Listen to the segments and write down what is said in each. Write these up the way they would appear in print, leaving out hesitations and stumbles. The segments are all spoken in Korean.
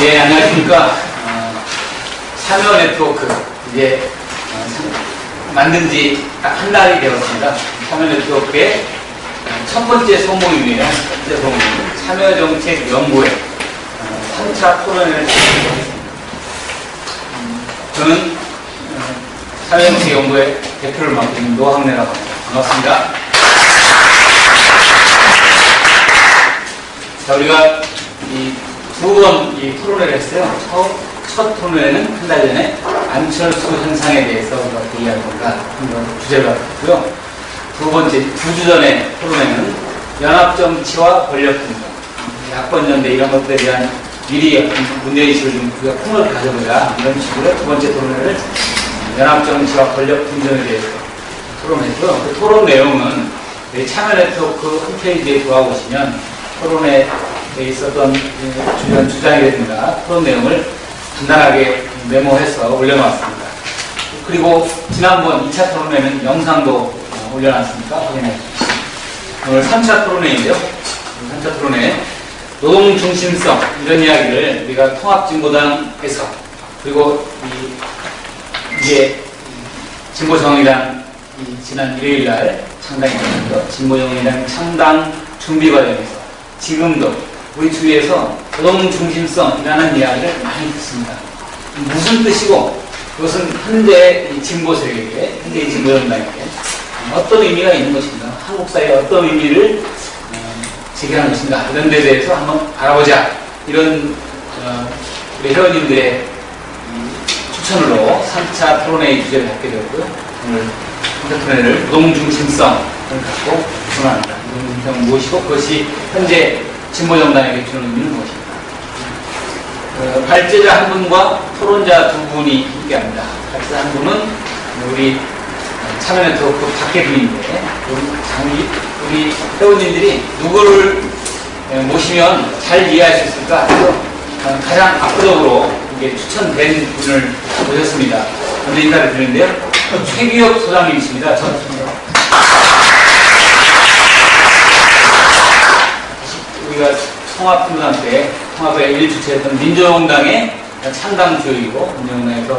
예, 안녕하십니까. 참여 네트워크, 이제, 만든 지 딱 한 달이 되었습니다. 참여 네트워크의 첫 번째 소모임이에요. 첫 번째 소모임. 참여정책연구회 3차 토론회를 진행하겠습니다. 저는 참여정책연구회 대표를 맡고 있는 노학래라고 합니다. 반갑습니다. 자, 우리가 두 번 토론회를 했어요. 첫 토론회는 한 달 전에 안철수 현상에 대해서 우리가 얘기할 건가 한번 주제를 갖고요. 두 번째, 2주 전에 토론회는 연합정치와 권력분쟁, 야권연대 이런 것들에 대한 미리 문제의식을 좀 우리가 풍을 가져보자 이런 식으로 두 번째 토론회를 연합정치와 권력분쟁에 대해서 토론했고요. 그 토론 내용은 참여네트워크 홈페이지에 들어가보시면 토론회에 있었던 주장이라든가 토론 내용을 간단하게 메모해서 올려놨습니다. 그리고 지난번 2차 토론회는 영상도 올려놨으니까 확인해 주십시오. 오늘 3차 토론회인데요. 3차 토론회 노동 중심성 이런 이야기를 우리가 통합진보당에서 그리고 이게 진보정의당 지난 일요일날 창당이 됐는데요. 진보정의당 창당 준비 과정에서 지금도 우리 주위에서 노동 중심성이라는 이야기를 많이 듣습니다. 무슨 뜻이고 그것은 현재 진보 세력에게, 현재 진보정당에게 어떤 의미가 있는 것인가, 한국 사회에 어떤 의미를 제기하는 것인가 이런 데 대해서 한번 알아보자. 이런 우리 회원님들의 추천으로 3차 토론회의 주제를 갖게 되었고요. 오늘 3차 토론회를 노동 중심성을 갖고 토론합니다. 노동 중심성은 무엇이고 그것이 현재 진보정당에게 주는 의미는 무엇입니까? 발제자 한 분과 토론자 두 분이 함께합니다. 발제자 한 분은 우리 참여네트워크 밖에 분인데 우리 회원님들이 누구를 모시면 잘 이해할 수 있을까 해서 가장 압도적으로 이게 추천된 분을 모셨습니다. 먼저 인사를 드리는데요. 최규혁 소장님이십니다. 우리가 통합진보당 때 통합의 1주체였던 민주정당의 창당 주역이고 민주정당에서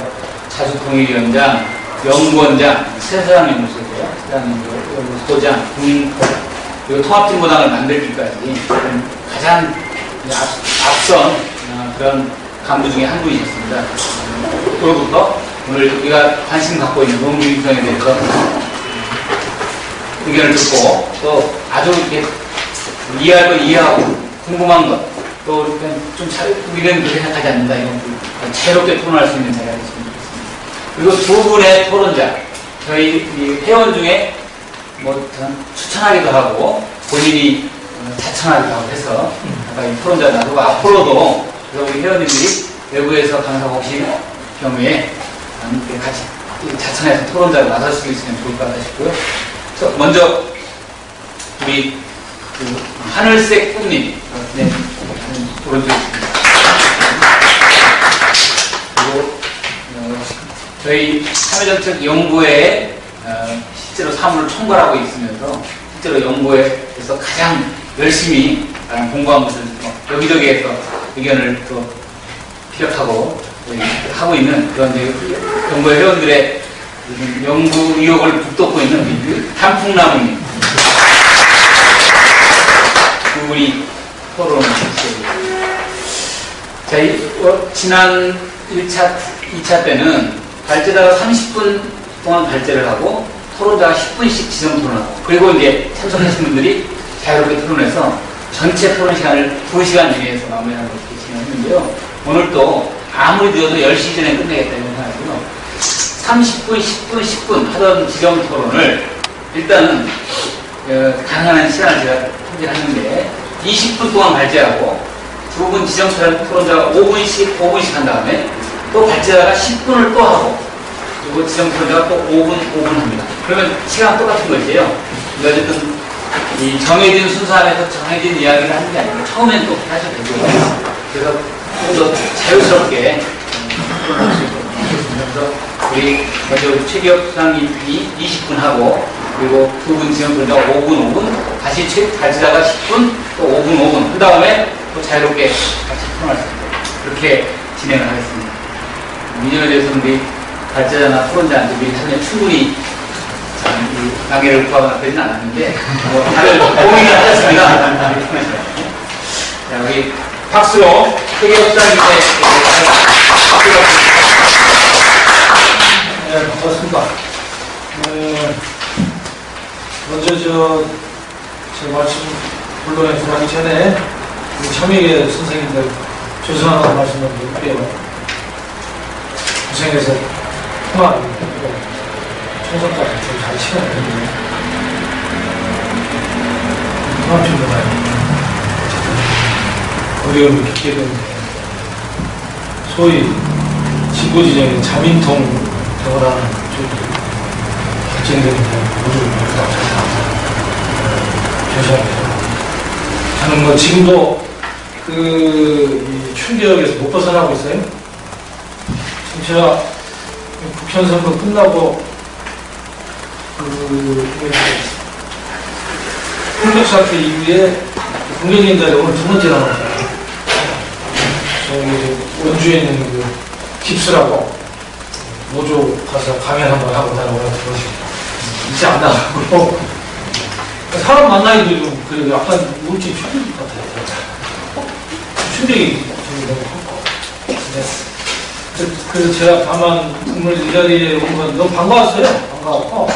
자주통일위원장, 연구원장, 세사장 연구소고요. 세사장 연구소장, 그리고 통합진보당을 만들기까지 가장 앞선 그런 간부 중에 한 분이셨습니다. 그로부터 오늘 우리가 관심 갖고 있는 노동중심성에 대해서 의견을 듣고 또 아주 이렇게 이해할 거 이해하고 궁금한 것 또 좀 우리는 그렇게 생각하지 않는다 이런 자유롭게 토론할 수 있는 자리가 됐으면 좋겠습니다. 그리고 두 분의 토론자 저희 회원 중에 뭐 추천하기도 하고 본인이 자청하기도 하고 해서 아까 이 토론자 놔두고 앞으로도 우리 회원님들이 외부에서 강사가 오신 경우에 함께 같이 자청해서 토론자로 나설 수 있으면 좋을 것 같다 싶고요. 먼저 우리 하늘색 꿈님 토론자 있습니다. 그리고 저희 참여정책연구회에 실제로 사무를 총괄하고 있으면서 실제로 연구회에서 가장 열심히 공부한 것을 여기저기에서 의견을 또 피력하고 하고 있는 그런 연구회 회원들의 연구 의욕을 북돋고 있는 단풍나무님 두 분이 토론을 했습니다. 자, 지난 1차, 2차 때는 발제자가 30분 동안 발제를 하고 토론자가 10분씩 지정 토론하고 그리고 이제 참석하신 분들이 자유롭게 토론해서 전체 토론 시간을 2시간 이내에서 마무리하는 것을 진행했는데요. 오늘도 아무리 늦어도 10시 전에 끝내겠다 이런 생각이고요. 30분, 10분, 10분 하던 지정 토론을 일단은 가능한 시간을 제가 통제했는데 20분 동안 발제하고 두 분 지정 토론자가 5분씩 한 다음에 또 발제자가 10분을 또 하고 그리고 지정 토론자가 또 5분 합니다. 그러면 시간 똑같은 것이에요. 어쨌든 이 정해진 순서 안에서 정해진 이야기를 하는 게 아니고 처음엔 또 하셔도 되고요. 그래서 좀 더 자유스럽게 토론할 수 있도록 하겠습니다. 그래서 우리 먼저 우리 최기혁 소장님이 20분 하고 그리고 두 분 지정 토론자가 5분 다시 발제자가 10분 또 5분 한 다음에 또 자유롭게 같이 토론할 수 있도록 그렇게 진행을 하겠습니다. 민주노에 대해서는 우리 발제자나 토론자한테 미리 사전에 충분히 이 강의를 구하거나 그러진 않았는데 다들 고민을 하셨습니다. 자, 우리 박수로 크게 부장님께 네, 반갑습니다. 먼저 제 말씀 본론에 들어가기 전에 우리 참여계 선생님들 죄송하다는 말씀을 드릴게요. 고생해서 통화하고 총선까지 좀 잘 치러야 되는데 통화 좀 해봐요. 어려움을 겪게 되는데 소위 진보진영의 자민통 대화라는 쪽이 결정되는 모두를 모두 교시합니다. 저는 뭐 지금도 이 충격에서 못 벗어나고 있어요. 지금 제가 국현 선거 끝나고 홍역 사태 이후에 국민인들이 오늘 두 번째 나왔어요. 저기 원주에 있는 그 깁스라고 노조 가서 강연 한번 하고 나는 오늘 들어오십니다. 이제 안 나가고 사람 만나기도 좀 그래도 약간 물질 충격 같아요. 충격이 너무 컸고. 그래서 제가 다만 오늘 이 자리에 온 건 너무 반가웠어요. 반가웠고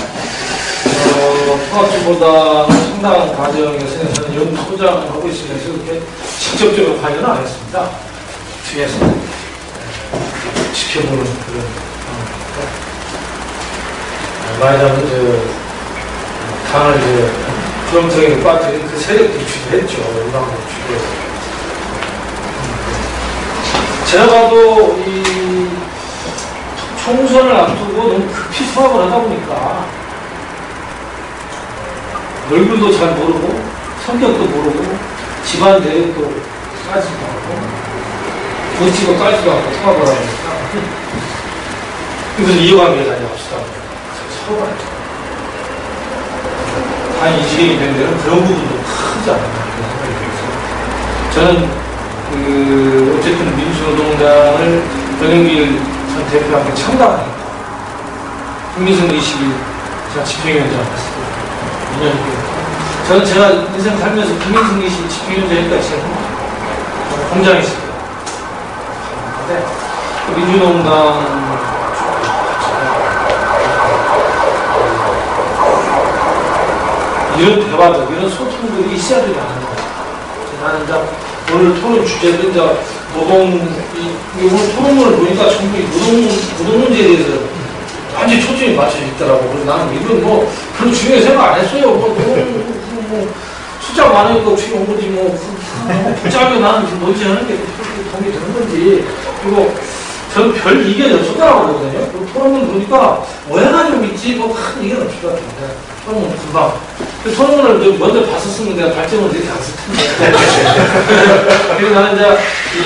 통합주보다 상당한 과정에서 저는 연구소장을 하고 있으면서 그렇게 직접적으로 관여는 안 했습니다. 뒤에서 지켜보는 그런 말하자면 당을 주렁텅이로 빠뜨린 그 세력들이 주도했죠. 일방으로 주도해서. 제가 봐도 이 총선을 앞두고 너무 급히 수합을 하다 보니까 얼굴도 잘 모르고 성격도 모르고 집안 내역도 까지도 않고 도지도 까지도 않고 수합을 하니까 그래서 이어가면서 다녀갑시다. 서로 알죠. 단 이직이 된 데는 그런 부분도 크지 않나 생각이 들어서 저는 어쨌든 민주노동당을 변영길 전 대표와 함께 창당하니까 김민성 20일 제가 집행위원장 했습니다. 2년 저는 제가 인생 살면서 김민성 20일 집행위원장이니까 지금 공장에 있습니다. 근데 민주노동당 이런 대화들, 이런 소통들이 있어야 되지 않는 거예요. 나는 이제 오늘 토론 주제는 이제 오늘 토론문을 보니까 전부 노동 문제에 대해서 완전히 초점이 맞춰져 있더라고. 그래서 나는 이건 뭐 별로 중요하게 생각 안 했어요. 뭐 숫자 많으니까 지금 온 거지 뭐 복잡하게 나는 지금 논쟁하는 게 도움이 되는 건지. 그리고 저는 별 이견이 없을 거라고 보거든요. 그 토론문 보니까 오해가 좀 있지 뭐 큰 이견 없을 것 같은데 토론문 금방. 그 토론문을 먼저 봤었으면 내가 발전을 이렇게 안 쓸 텐데. 그래서 나는 이제 이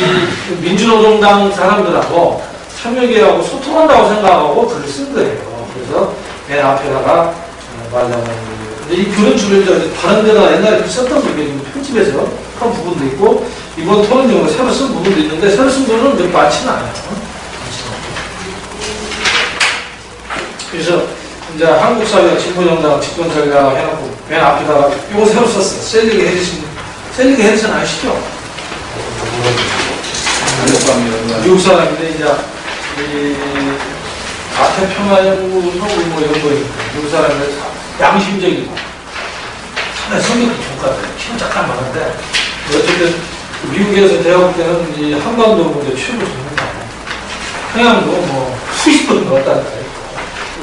민주노동당 사람들하고 참여계하고 소통한다고 생각하고 글을 쓴 거예요. 그래서 맨 앞에다가 말하자면 이 그런 주변에 다른 데다 옛날에 썼던 게 편집해서 한 부분도 있고 이번 토론용으로 새로 쓴 부분도 있는데 새로 쓴 부분은 몇 많지는 않아요. 그래서 이제 한국사회와 진보정당 집권사회가 해놓고 맨 앞에다가 이거 새로 썼어요. 셀리그 헤리슨 아시죠? 미국 사람인데 이제 이 아태평화연구소 뭐 이런 거 미국 사람인데 양심적이고 상당히 성격이 좋을 것 같아요. 키는 잠깐 많은데 어쨌든 미국에서 제가 볼 때는 이 한반도 문제 최고 전문가 평양도 뭐 수십 번 넣었다니까요.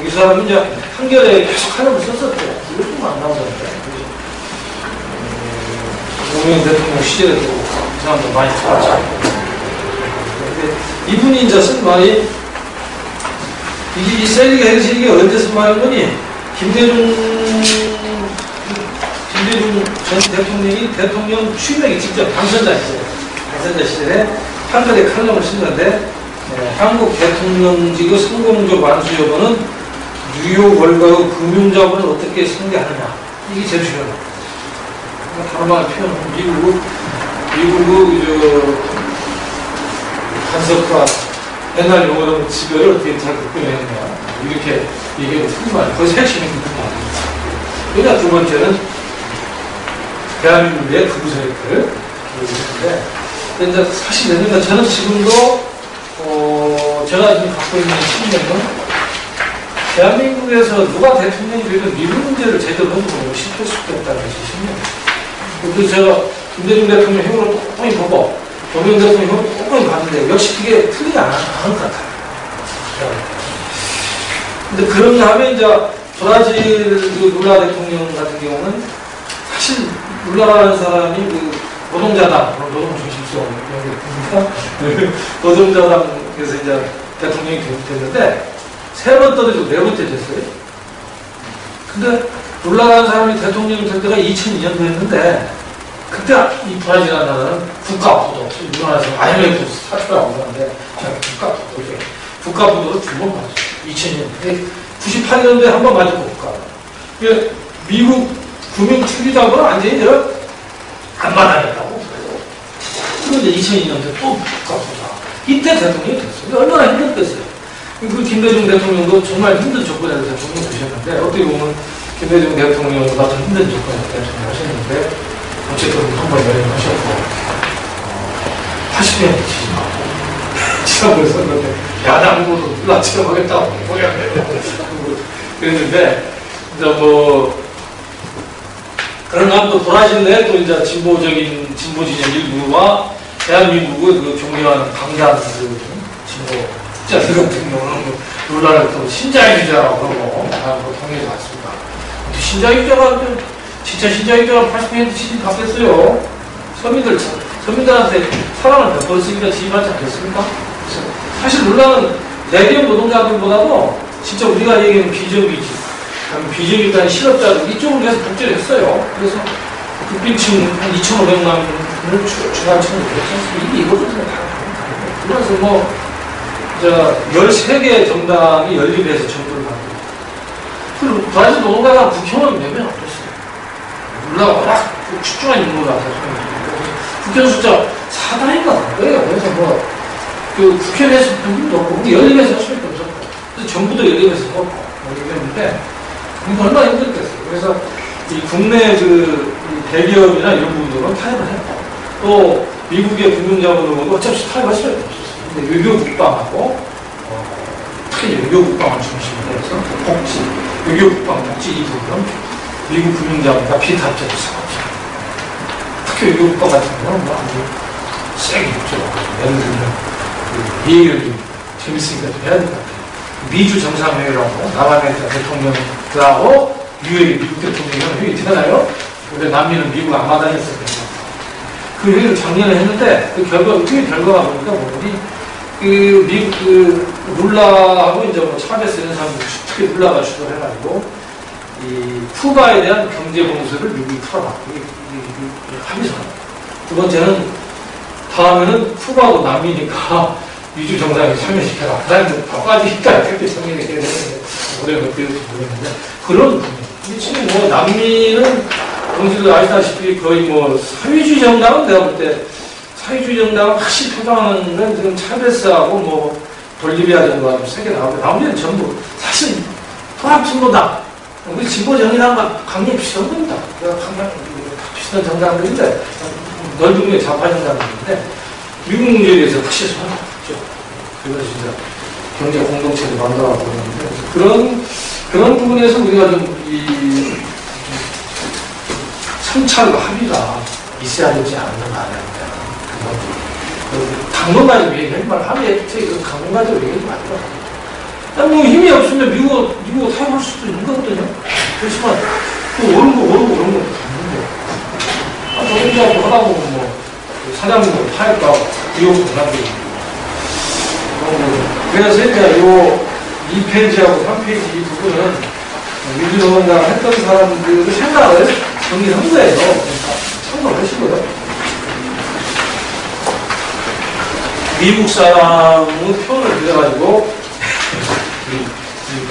이 사람은 이제 한겨레에 계속 하려고 썼었죠. 이거 좀 안 나오던데. 노무현 대통령 시절에도 이 사람도 많이 써왔죠. 근데 이분이 이제 쓴 말이 이 셀리그 헤리슨 이게 언제 쓴 말인 거니? 김대중 전 대통령이 대통령 취임하기 직전 당선자 시절에 한겨레 칼럼을 쓴 건데 한국 대통령직의 성공적 완수 여부는 뉴욕 월가의 금융자본을 어떻게 승계하느냐. 이게 제일 중요합니다. 다른 말로 표현하면 미국의 간섭과 옛날 용어로 지배를 어떻게 잘 극복해냈냐. 이렇게 얘기하고 틀리면 거기서 핵심이 있는 거 아닙니다. 그러니까 두 번째는 대한민국의 부부세력들. 근데 이제 사실 내가 저는 지금도 제가 지금 갖고 있는 신념은 대한민국에서 누가 대통령이 되든 미국 문제를 제대로 해주고 실패할 수밖에 없다는 것이 신념이에요. 그래서 제가 김대중 대통령 행보를 꼼꼼히 보고 노무현 대통령 행보를 꼼꼼히 봤는데 역시 그게 틀리지 않은 것 같아요. 근데 그런가 하면 이제 브라질 그 룰라 대통령 같은 경우는 사실 룰라라는 사람이 그 노동자당, 노동 중심성, 노동자당에서 이제 대통령이 됐는데, 3번 떨어지고 4번째 됐어요. 근데, 룰라라는 사람이 대통령이 될 때가 2002년도 했는데, 그때 이 브라질이라는 나라는 국가부도, 우리나라에서 IMF 사출하고 하는데, 국가부도를 2번 받았어요. 2002년. 98년도에 한 번 맞았고, 국가. 미국 금융 투기자금은 완전히 내가 안 받아냈다고. 그런데 2002년도에 또 국가부다. 이때 대통령이 됐어요. 얼마나 힘들겠어요. 그 김대중 대통령도 정말 힘든 조건에서 대통령 되셨는데, 어떻게 보면 김대중 대통령보다 더 힘든 조건에서 대통령 하셨는데, 어쨌든 한번 연임하셨고, 80년 지나고 있었는데, 야당으로 불러치워보겠다고 그랬는데, 이제 그런가 또 돌아신데 또 이제 진보적인 진보 진영 일부와 대한민국의 그 존경하는 강대한 그 진보 국자들 같은 경우는 룰라를 또 신자유주의자라고 그러고 통일해 왔습니다. 신자유주의자가 진짜 신자유주의자가 80% 지지 받겠어요. 서민들한테 사랑을 베풀었으니까 지지받지 않겠습니까? 사실 룰라는 대기업 노동자들보다도 진짜 우리가 얘기하는 비정규직 비정규직한 실업자들 이쪽을 계속 복제를 했어요. 그래서 국빈층 한 2,500만을 중간층을 했었습니다. 이거거든요. 그래서 13개 정당이 연립해서 정부를 받고 그리고 브라질 노동자가 국회의원 몇 명 없었어요. 룰라가 워낙 출중한 인물이라서 국회의원 숫자 4단위가 난 거예요. 그래서 그 국회 내에서 누구도 없고 연립해서 할 수밖에 없었고 그래서 정부도 연립해서 했고 이랬는데 이거 얼마나 힘들겠어요. 그래서 이 국내 그 대기업이나 이런 부분들은 타협을 했고 또 미국의 금융자본으로도 어차피 타협할 수밖에 없었어요. 근데 외교국방하고 특히 외교국방을 중심으로 해서 복지, 외교국방 복지 이 부분은 미국 금융자본과 비타협적일 수가 없어요. 특히 외교국방 같은 경우는 아주 세게 있죠. 예를 들면 이 얘기를 좀 재밌으니까 좀 해야 될 것 같아요. 미주 정상회의라고 남한의 대통령들하고 미국 대통령이 회의 되나요? 근데 남미는 미국 안 마다녔었거든요. 그 회의를 작년에 했는데 그 회의 결과가 보니까 그 미국 그 룰라하고 이제 차베스 이런 사람들 특히 룰라가 주도를 해가지고 이 쿠바에 대한 경제 봉쇄를 미국이 풀어놨고 합의서. 두 번째는 다음에는 쿠바도 남미니까 미주 정상에 참여시켜라. 그 다음에 더 빠지니까 그렇게 참여를 해야 되는데, 올해는 어떻게 될지 모르겠는데, 그런 분위기. 지금 남미는, 동시도 아시다시피 거의 사회주의 정당은 내가 볼 때, 사회주의 정당을 확실히 표방하는 건 지금 차베스하고 볼리비아 정도가 좀 세게 나오고, 나머지는 전부, 사실, 통합진보당, 우리 진보정의당과 강력히 비슷한 겁니다. 비슷한 정당들인데, 넓은 의미의 좌파 정당들인데, 미국 문제에 대해서 확실히 손을 그래서 진짜 경제 공동체를 만들어가고 있는데 그런 부분에서 우리가 좀 성찰과 합의가 있어야 되지 않는가 하는데 당분간에 얘기하지 말고 합의에 당분간에 얘기하지 말고 힘이 없으면 미국 타협할 수도 있는 거거든요. 그렇지만 또 오르고 갔는데 노동자도 하다 보면 사장님도 타협도 하고 비용도 나고 그래서 이제 요 2페이지하고 3페이지 이 부분은 민주노동당 했던 사람들의 생각을 정리한 거예요. 그러니까 참고하시고요. 미국 사람의 표현을 들여가지고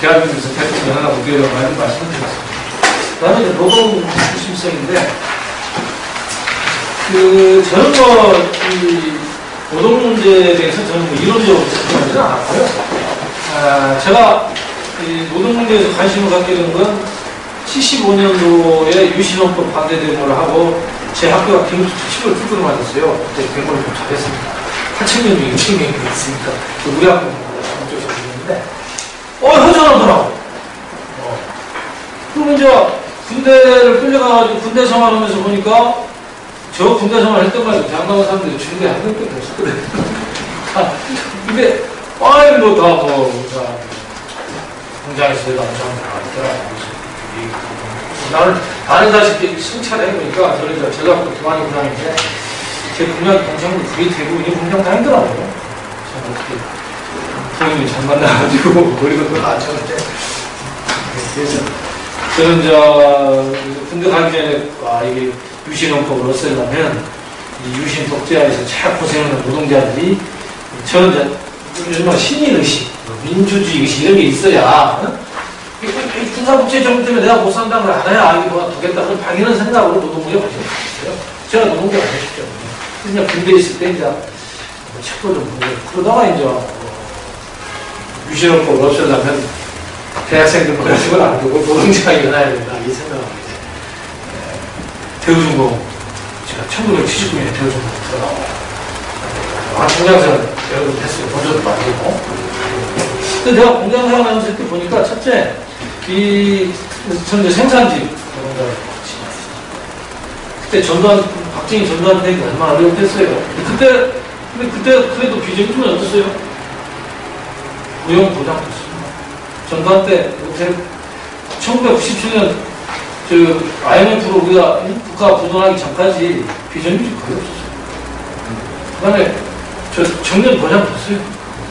대한민국에서 대통령 하나 우겨라고 하는 말씀을 드렸습니다. 그 다음에 이제 노동 중심성인데 저는 노동 문제에 대해서 저는 뭐 이론적으로 접근하지는 않았고요. 제가 이 노동 문제에서 관심을 갖게 된 건 75년도에 유신헌법 반대 데모를 하고 제 학교가 기숙 특식을 두드려 맞았어요. 그때 데모를 좀 잘했습니다. 8,000명 중에 6,000명이 있으니까 우리 학교 쪽에서 있는데 허전하더라고. 그러면 이제 군대를 끌려가가지고 군대 생활하면서 보니까 저 군대 생활 할 때마다 대학 나온 사람들이 중대 한 명도 없었거든. 근데 공장에서 내가 엄청 나왔더라. 나는 다시 승차를 해보니까 저는 이제 제가 동안이 군장인데 제 군장 동생도 그게 대부분이 군장 다니더라고요. 저는 어떻게 부모님이 잘 만나가지고 머리도 또 낮췄는데 그래서 저는 이제 군대 가기 전에 이게 유신헌법을 없애려면 이 유신 독재하에서 참 고생하는 노동자들이 저는 이제 요즘 시민의식, 민주주의 의식 이런 게 있어야 군사복지 정부 때문에 내가 못 산다는 걸 알아야 이거 도겠다 그런 당연한 생각으로 노동부에 관심을 가졌어요. 제가 노동부에 관심이 없죠. 그냥 군대에 있을 때 이제 책도 좀 보고 그러다가 이제 유신헌법을 없애려면 대학생들 모여서는 안 되고 노동자가 일어나야 된다 이 생각을 이제 대우중공 제가 1979년에 대우중공 들어가고 공장생활 여러 번 했어요. 본전도 만들고. 근데 내가 공장생활 하면서 이렇게 보니까 첫째 저는 생산직 노동자를 그때 박정희 전두환 대행이 얼마나 어려웠겠어요. 근데 그때 그래도 비정규직은 어땠어요? 고용 보장도 있습니다. 전두환 때 1997년 IMF로 우리가 국가 보존하기 전까지 비정규직 거의 없었어요. 그 다음에 정년 보장도 없어요.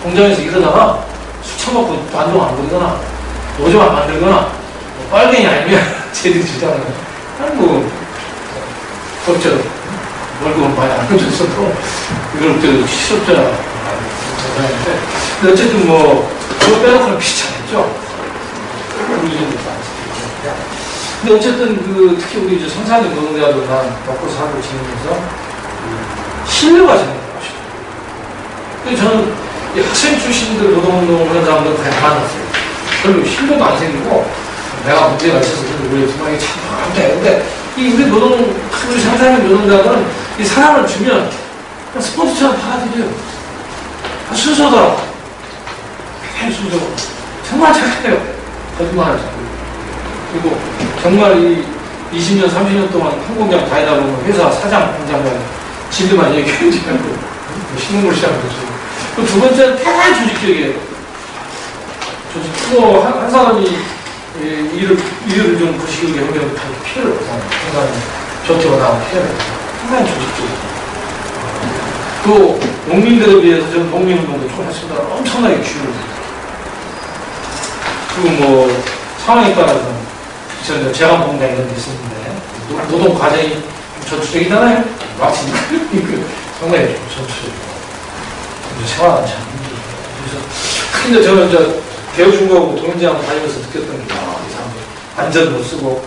공장에서 일하다가 술 처먹고 반동 안 부리거나 노조 안 만들거나 빨갱이 아니면 제대로 주장하는 그것처럼 월급은 많이 안 줬어도 이럴 때도 실업자 근데 어쨌든 그거 빼놓고는 비슷하겠죠. 근데 어쨌든 특히 우리 이제 생산직 노동자들만 먹고 살고 지내면서 신뢰가 생긴 것이죠. 저는 이 학생 출신들 노동운동을 하는 사람들 많이 만났어요. 별로 신뢰도 안 생기고 내가 문제가 있어서 우리 주방이 참 많대. 근데 우리 우리 생산직 노동자들은 이 사람을 주면 그냥 스포츠처럼 받아들여요. 순서더라고. 굉장히 순서고 정말 착해요. 거짓말하지 않고. 그리고 정말 이 20년, 30년 동안 한 공장 다니다 보면 회사 사장, 공장장 진료만 얘기하지 않고 신문을 시작하는 거죠. 두 번째는 대단히 조직적이에요. 또 한 사람이 일을 좀 부시게 하면 피해를 보잖아요. 항상 저쪽으로 나온 피해를 항상 조직적이에요. 또 농민들에 비해서 저는 농민운동도 좀 했습니다. 엄청나게 규율을 그리고 상황에 따라서 저는 재활공장 이런 데 있었는데 노동 과정이 전투적이잖아요. 마치 상당히 좀 전투적이고 생활하는 참 힘들어요. 근데 저는 이제 대우중공하고 동인제하고 다니면서 느꼈던 게 이 사람들 안전 못 쓰고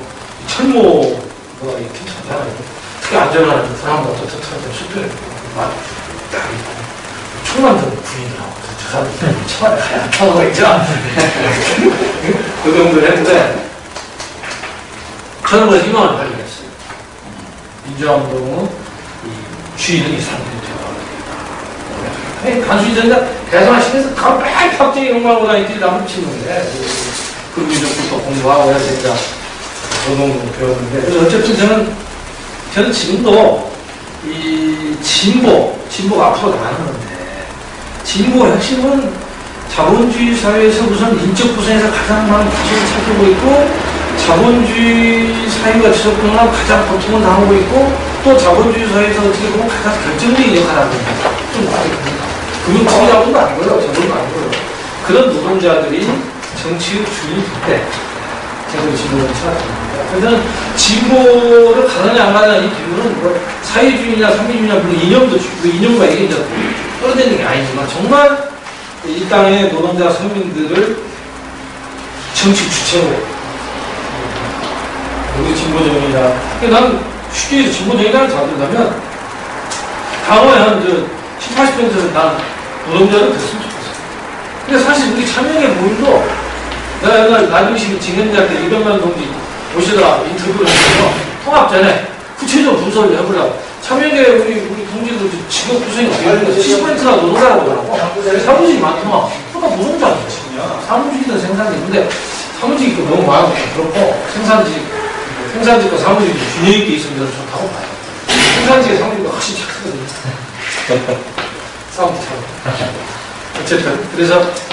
철모가 괜찮잖아요. 특히 안전하는 사람보다 더 터트려서 실패를 총만든 군인이라고 저 사람들 처음에 하얀 차가 있죠. 그 정도를 했는데 저는 그래서 희망을 발견했어요. 민주화운동은 주인은 이 사람들이 되어가야 단순히 전자 대선하시면서 가만히 탑재기 이런 거 하고 다니지 남을 치는데 그 민족부터 공부하고 해서 이제 노동도 배웠는데 그래서 어쨌든 저는 지금도 이 진보가 앞으로 나가는 건데 진보의 핵심은 자본주의 사회에서 우선 인적 구성에서 가장 많은 부심을 찾고 있고 자본주의 사회가 지속되면 가장 고통을 당하고 있고 또 자본주의 사회에서 어떻게 보면 가장 결정적인 역할을 하고 있다. 좀 말이 금융투자자분도 아니고요. 저분도 아니고요. 그런 노동자들이 정치의 주인이 될 때 제가 진보를 찾아갑니다. 그래서 진보를 가느냐 안 가느냐 이 비율은 사회주의냐 상민주의냐 물론 이념과 이게 이제 떨어지는 게 아니지만 정말 이 땅의 노동자 서민들을 정치 주체로 우리 진보정의다. 난 쉽게 진보정의라는 잘 들다면 과거에 한 80%는 난 노동자를 됐으면 좋겠어. 근데 사실 우리 참여계 모임도 내가 옛날 나중식 진행자 때 이병만 동지 오시더라 인터뷰를 해서 통합 전에 구체적으로 분석을 해보자. 참여계 우리 동지들 직업 구성이 어떻게 되는데 70%가 노동자라고 그러고 사무직이 많더만 그러니까 노동자죠. 사무직이든 생산직. 근데 사무직이 너무 많아서 그렇고 생산직과 사무직이 균형 있게 있으면 저는 좋다고 봐요. 생산직의 사무직이 훨씬 착하거든요. 싸움처럼. 어쨌든 그래서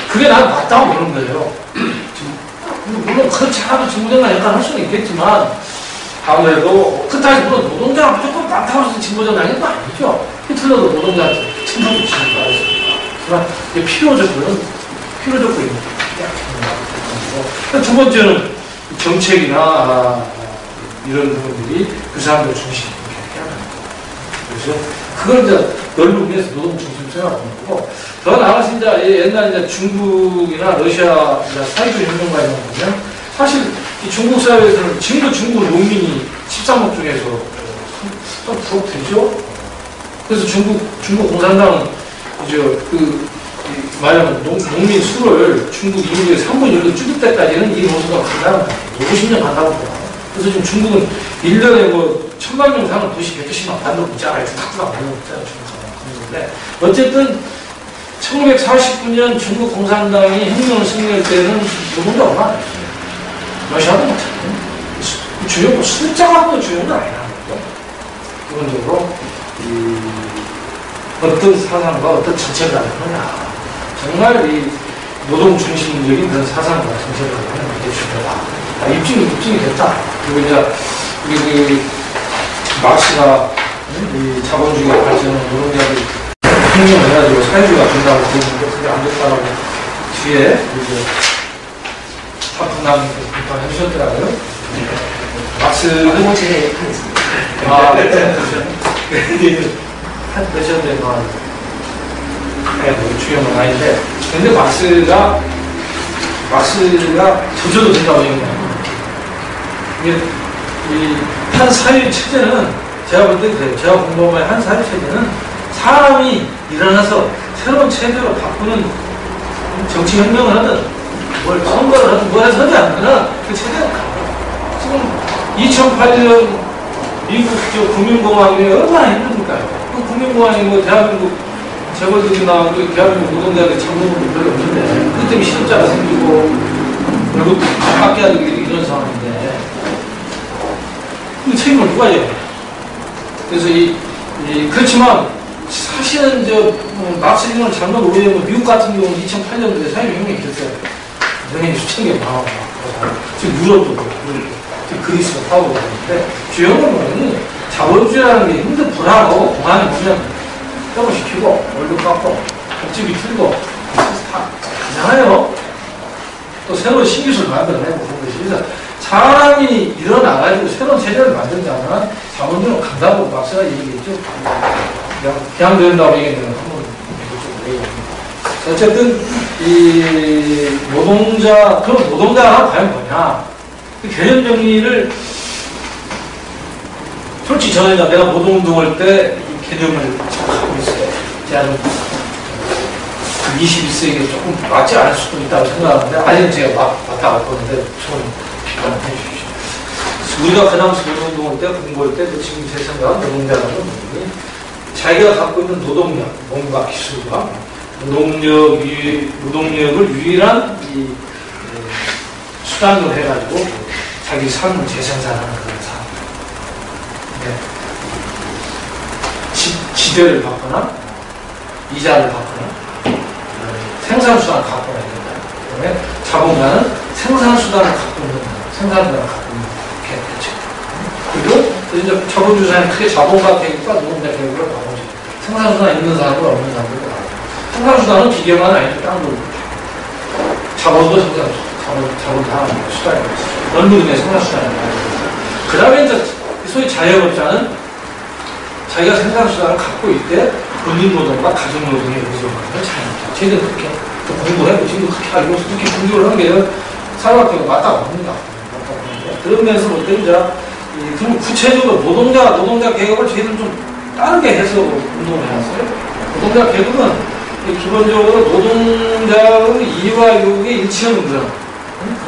그게 난 맞다고 보는 거예요. 물론 그렇지 않아도 진보정당 역할을 할 수는 있겠지만 아무래도 그렇다고 물론 노동자가 무조건 많다고 해서 진보정당이 건 아니죠. 히틀러도 노동자한테 침묵을 치는 거 아니겠습니까? 그러나 이게 필요적고 있는 거죠. 두 번째는 정책이나 이런 부분들이 그 사람들 중심이 해야 합니다. 그래서 그걸 이제 넓은 위해서 노동 중심 생각하는 거고, 더 나아가서 이제 옛날 이제 중국이나 러시아 사회주의 혁명가 이런 거 보면 사실 이 중국 사회에서는 지금도 중국 농민이 13억 중에서 좀 부럽되죠. 그래서 중국 공산당은 이제 말하면 농민 수를 중국 인구의 3분의 1로 줄일 때까지는 이 노수가 간다는 거예요. 50년 간다고 봐요. 그래서 지금 중국은 1년에 뭐 1000만 명 사는 도시 100개씩만 만들고 있잖아요. 탁탁 만들고 있잖아요. 중국은. 어쨌든 1949년 중국 공산당이 혁명을 승리할 때는 노동자 얼마 안 했어요. 러시아도 마찬가지예요. 주요, 숫자가 주요는 아니라는 거죠. 기본적으로 어떤 사상과 어떤 정책을 하느냐. 정말 이 노동 중심적인 그런 사상과 정책을 하는 게 중요하다. 입증이 됐다. 그리고 이제 우리 마크스가 이 자본주의 발전은 노동자들이 혁명을 해가지고 사회주의가 된다고 그러는데 그게 안 됐다라고 뒤에 이제 하품남 비판해 주셨더라고요. 마크스는 제가 하겠습니다. 한 몇년대 동안 중요한 건 아닌데, 근데 마크스가 저절로 된다고 얘기해요. 한 사회 체제는 제가 볼 때 그래요. 제가 공부한 한 사회 체제는 사람이 일어나서 새로운 체제로 바꾸는 정치 혁명을 하든 뭘 선거를 하든 뭘 해서 하지 않으면 그 체제는 가요. 지금 2008년 미국 국민공화국이 얼마나 힘듭니까? 그 국민공화국이 뭐 대한민국 재벌들이나 그 대한민국 노동자들이 참여는 별로 없는데 그것 때문에 실업자가 생기고 결국 깎여야 되고 이런 상황인데 그 책임을 누가 져요? 그래서 그렇지만 사실은 마크스는 잘못 오해하면 미국 같은 경우는 2008년도에 사회혁명이 있었어요. 연예인이 수천 개 나와요. 지금 유럽도 그렇고 지금 그리스가 파고 있는데 주요한 건 자본주의라는 게 힘든 불안하고 공안에 보면 떡을 시키고 월급 깎고 복지비 틀고 다 가잖아요. 또 새로운 신기술 만들어내고 그런 것이. 그래서 사람이 일어나가지고 새로운 체제를 만든다면 자본주의는 간다고 박사가 얘기했죠. 그냥 된다고 얘기했는데 한번 어쨌든 이 그럼 노동자가 과연 뭐냐? 그 개념 정리를 솔직히 저는 내가 노동운동할 때 이 개념을 하고 있어요. 제가 21세기에 조금 맞지 않을 수도 있다고 생각하는데 아직은 제가 맞다고 보는데 좀 비판을 해주십시오. 우리가 그 당시 노동운동할 때 공부할 때 지금 제 생각은 노동자라는 분이 자기가 갖고 있는 노동력, 뭔가 기술과 노동력을 유일한 수단으로 해가지고 자기 삶을 재생산하는 그런 사람. 네. 지대를 받거나 이자를 받거나 생산수단을 갖고 있는 거다. 그다음에 자본가는 생산수단을 갖고 있는 거다. 생산수단을 갖고 있는 거다. 그리고 이제 자본주의사는 크게 자본가 계급과 노동자 계급을 바꾸죠. 생산수단 있는 사람과 없는 사람들 다. 생산수단은 기계만 아니죠. 땅도 자본도 자본 다 수단이에요. 넓은 의미의 생산수단이에요. 그 다음에 이제 소위 자영업자는 자기가 생산수단을 갖고 있대 본인노동과 가정노동의 의존을 자영업자. 쟤는 그렇게 공부해도 지금 그렇게 알고 그렇게 공부를 하는 게 사회학교가 맞다고 합니다. 그런 면에서 볼 때 이제 그럼 구체적으로 노동자 계급을 저희는 좀 다르게 해서 운동을 해놨어요. 노동자 계급은 기본적으로 노동자의 이해와 요구에 일치하는 그런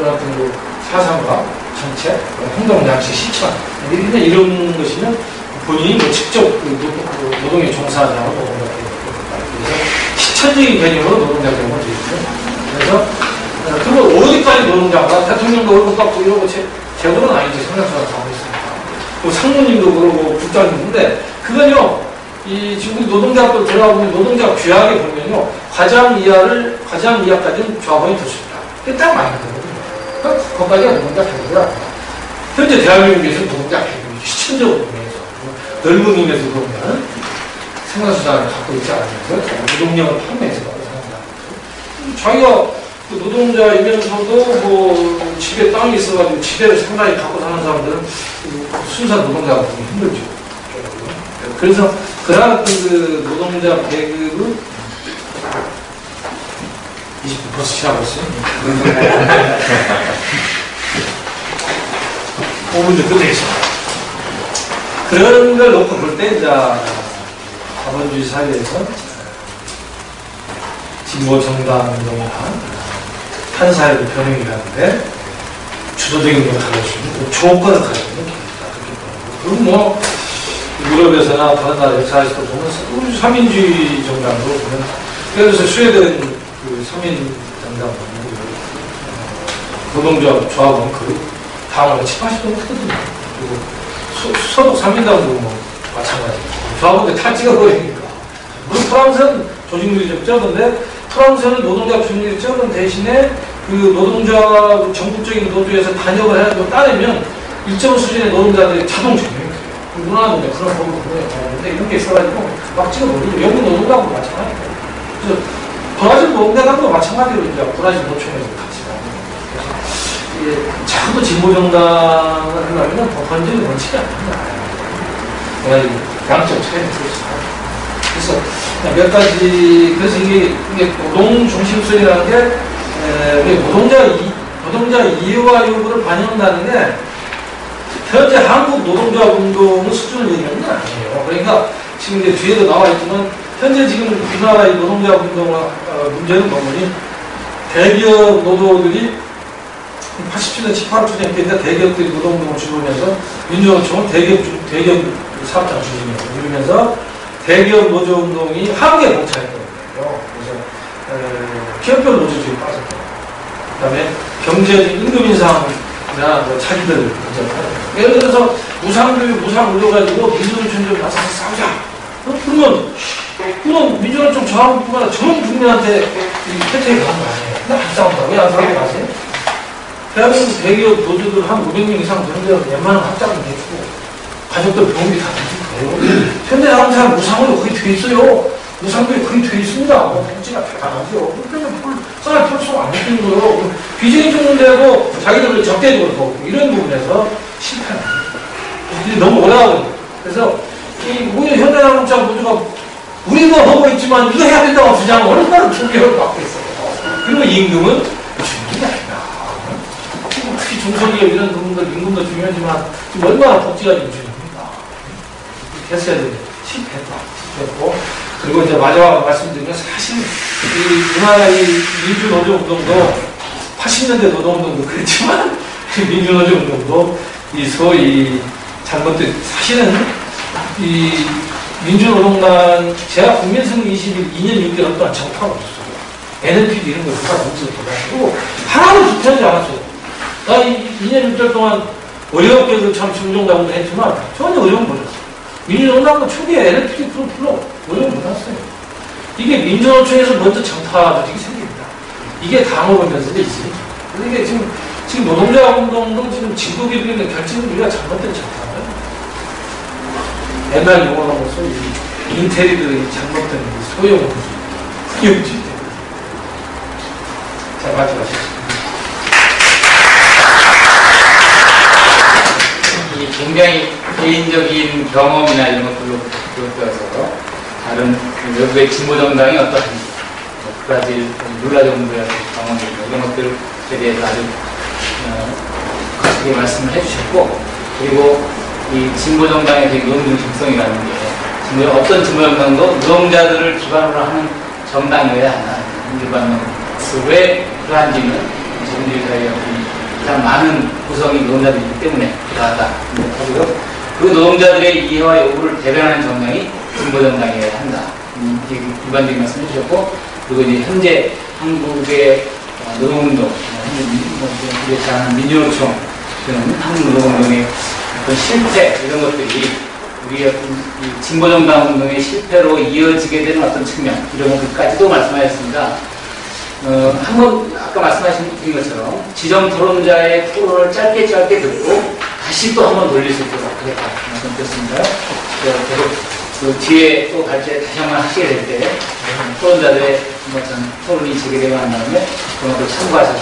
어떤 그 사상과 정책, 행동장치, 실천 이런 것이면 본인이 뭐 직접 노동에 종사하지 않은 노동자 계급입니다. 그래서 실천적인 개념으로 노동자 계급을 되죠. 그래서 그리고 어디까지 노동자가 대통령도 월급 받고 이러고 제도는 아니지 상당수가 가고 있습니다. 또 상무님도 그러고 국장님인데 그건요 이 지금 노동자들 들어가보면 노동자 규약에 보면요 과장 이하까지는 조합원이 될 수 있다. 그게 딱 많이 되거든요. 그러니까 거기까지가 노동자 계급이라. 현재 대한민국에서는 노동자 계급이 실천적으로 의미에서 넓은 의미에서 보면 생산수단을 갖고 있지 않으면서 노동력을 판매해서 생각합니다. 자기가 그 노동자이면서도 뭐 집에 땅이 있어가지고 집에를 상당히 갖고 사는 사람들은 순수한 노동자가 보기 힘들죠. 그래서 그러한 그 노동자 계급을 20분 벌써 지나고 있어요. 5분 정도 되겠습니다. 그런 걸 놓고 볼 때 이제 자본주의 사회에서 진보 정당 운동이나 탄사회의 변형이라는데 주도적인 걸 가질 수 있는 조건을 가지고 있는 계획이다. 그리고 뭐 유럽에서나 다른 나라 역사에서도 보면 3인주의 정당으로 보면 예를 들어서 스웨덴 그 3인 정당 노동조합 조합은 거의 당원의 70~80% 크거든요. 그리고 소득 3인당도 뭐 마찬가지고 조합은 다 찍어버리니까. 물론 프랑스는 조직률이 좀 적은데 프랑스는 노동자 조직률이 적은 대신에 그 노동자 전국적인 노조에서 단역을 해가지고 따내면 일정 수준의 노동자들이 자동 전역이 돼요. 문화노동자 그런 법을 보내는데 이런 게 있어가지고 막 찍어버리고 영국 노동자하고 마찬가지예요. 그래서 브라질 노동자들도 마찬가지로 이제 브라질 노총에서 같이 나오는 거예요. 자꾸 진보정당을 하려면 법관적인 원칙이 안 된다. 양쪽 차이는 그렇죠. 그래서 몇 가지 그래서 이게 노동 중심성이라는 게 노동자 이해와 요구를 반영한다는 게 현재 한국 노동자 운동의 수준을 얘기하는 건 아니에요. 그러니까 지금 이제 뒤에도 나와 있지만 현재 지금 우리나라의 노동자 운동의 문제는 뭐니 대기업 노조들이 87년 18주년 때인데 대기업들이 노동운동을 주도하면서 민주노총은 대기업 사업장 중심이에요. 이러면서 대기업 노조운동이 한국에 봉착했거든요. 그래서 기업별 노조주의 빠졌고 그 다음에 경제적 임금 인상이나 뭐 자기들 문제가 예를 들어서 무상교육, 무상의료 가지고 민주노총 좀 나서서 싸우자. 그러면 민주노총 저항뿐만 아니라 전 국민한테 혜택이 가는 거 아니에요. 근데 안 싸운다. 왜 안 싸우는 거 아세요? 대한민국 대기업 노조들 한 500명 이상 되는 데는 웬만한 확장은 되고 가족들 병원비 다 되는 거예요. 현대 항상 무상으로 거의 돼 있어요. 무상비이 거의 돼 있습니다. 뭐 복지가 대단하죠. 그러면 그걸 쌀 펼쳐 안 먹는 거예요. 비전이 좋은데도 자기들을 적대적으로 보고 이런 부분에서 실패하는 거예요. 너무 오래가거든요. 그래서 오히려 현대자동차 노조가 우리도 하고 있지만 이거 해야 된다고 주장을 얼마나 충격을 받고 있어요. 그리고 임금은 중요한 게 아니다. 특히 중소기업 이런 부분들 임금도 중요하지만 지금 얼마나 복지가 좀 중요합니다. 했어야 되는데 실패했고 그리고 이제 마지막으로 말씀드리면 사실 이 우리나라의 민주노조운동도 80년대 노동운동도 그랬지만 민주노조운동도 이 소위 잘못된 사실은 이 민주노동당 제가 국민승 22년 6개월 동안 정파가 없었어요. NLP도 이런 걸 누가 문제를 보가지고 하나도 불편하지 않았어요. 나 2년 6개월 동안 어렵게도 참 중종당도 했지만 전혀 어려운 거죠. 민주노동당도 초기에 NLP 별로 어려운 못 왔어요. 이게 민주노총에서 먼저 정파 조직이 생깁니다. 이게 당업하면서도 있으니까. 이게 지금 노동자 운동도 지금 진보기들이 있는 결정은 우리가 잘못된 정파예요. 옛날 용어로 소위 인테리들의 잘못된 소용 흑역주의. 자, 말씀하시죠. 굉장히 개인적인 경험이나 이런 것들로 비롯되어서 다른 외국의 진보정당이 어떠한지 브라질 룰라 정부의 경험이나 이런 것들에 대해서 아주 거시게 말씀을 해주셨고 그리고 이 진보정당의 논리적 적성이라는 게 근데 어떤 진보정당도 노동자들을 기반으로 하는 정당이어야 하나 일반론. 왜 그러한지는 우리 사회에 가장 많은 구성이 노동자들이기 때문에 그러하다 하고요. 그 노동자들의 이해와 요구를 대변하는 정당이 진보정당이어야 한다. 이게 일반적인 말씀 해주셨고, 그리고 이제 현재 한국의 노동운동, 우리가 잘 아는 민주노총, 한국노동운동의 어떤 실패, 이런 것들이 우리의 진보정당 운동의 실패로 이어지게 되는 어떤 측면, 이런 것들까지도 말씀하셨습니다. 한번 아까 말씀하신 것처럼 지정 토론자의 토론을 짧게 듣고 다시 또 한번 돌릴 수 있도록 하겠다 말씀드렸습니다. 계속 그 뒤에 또 갈 때 다시 한번 하시게 될 때 토론자들의 어떤 토론이 제기되고 난 다음에 그런 것을 참고하셔서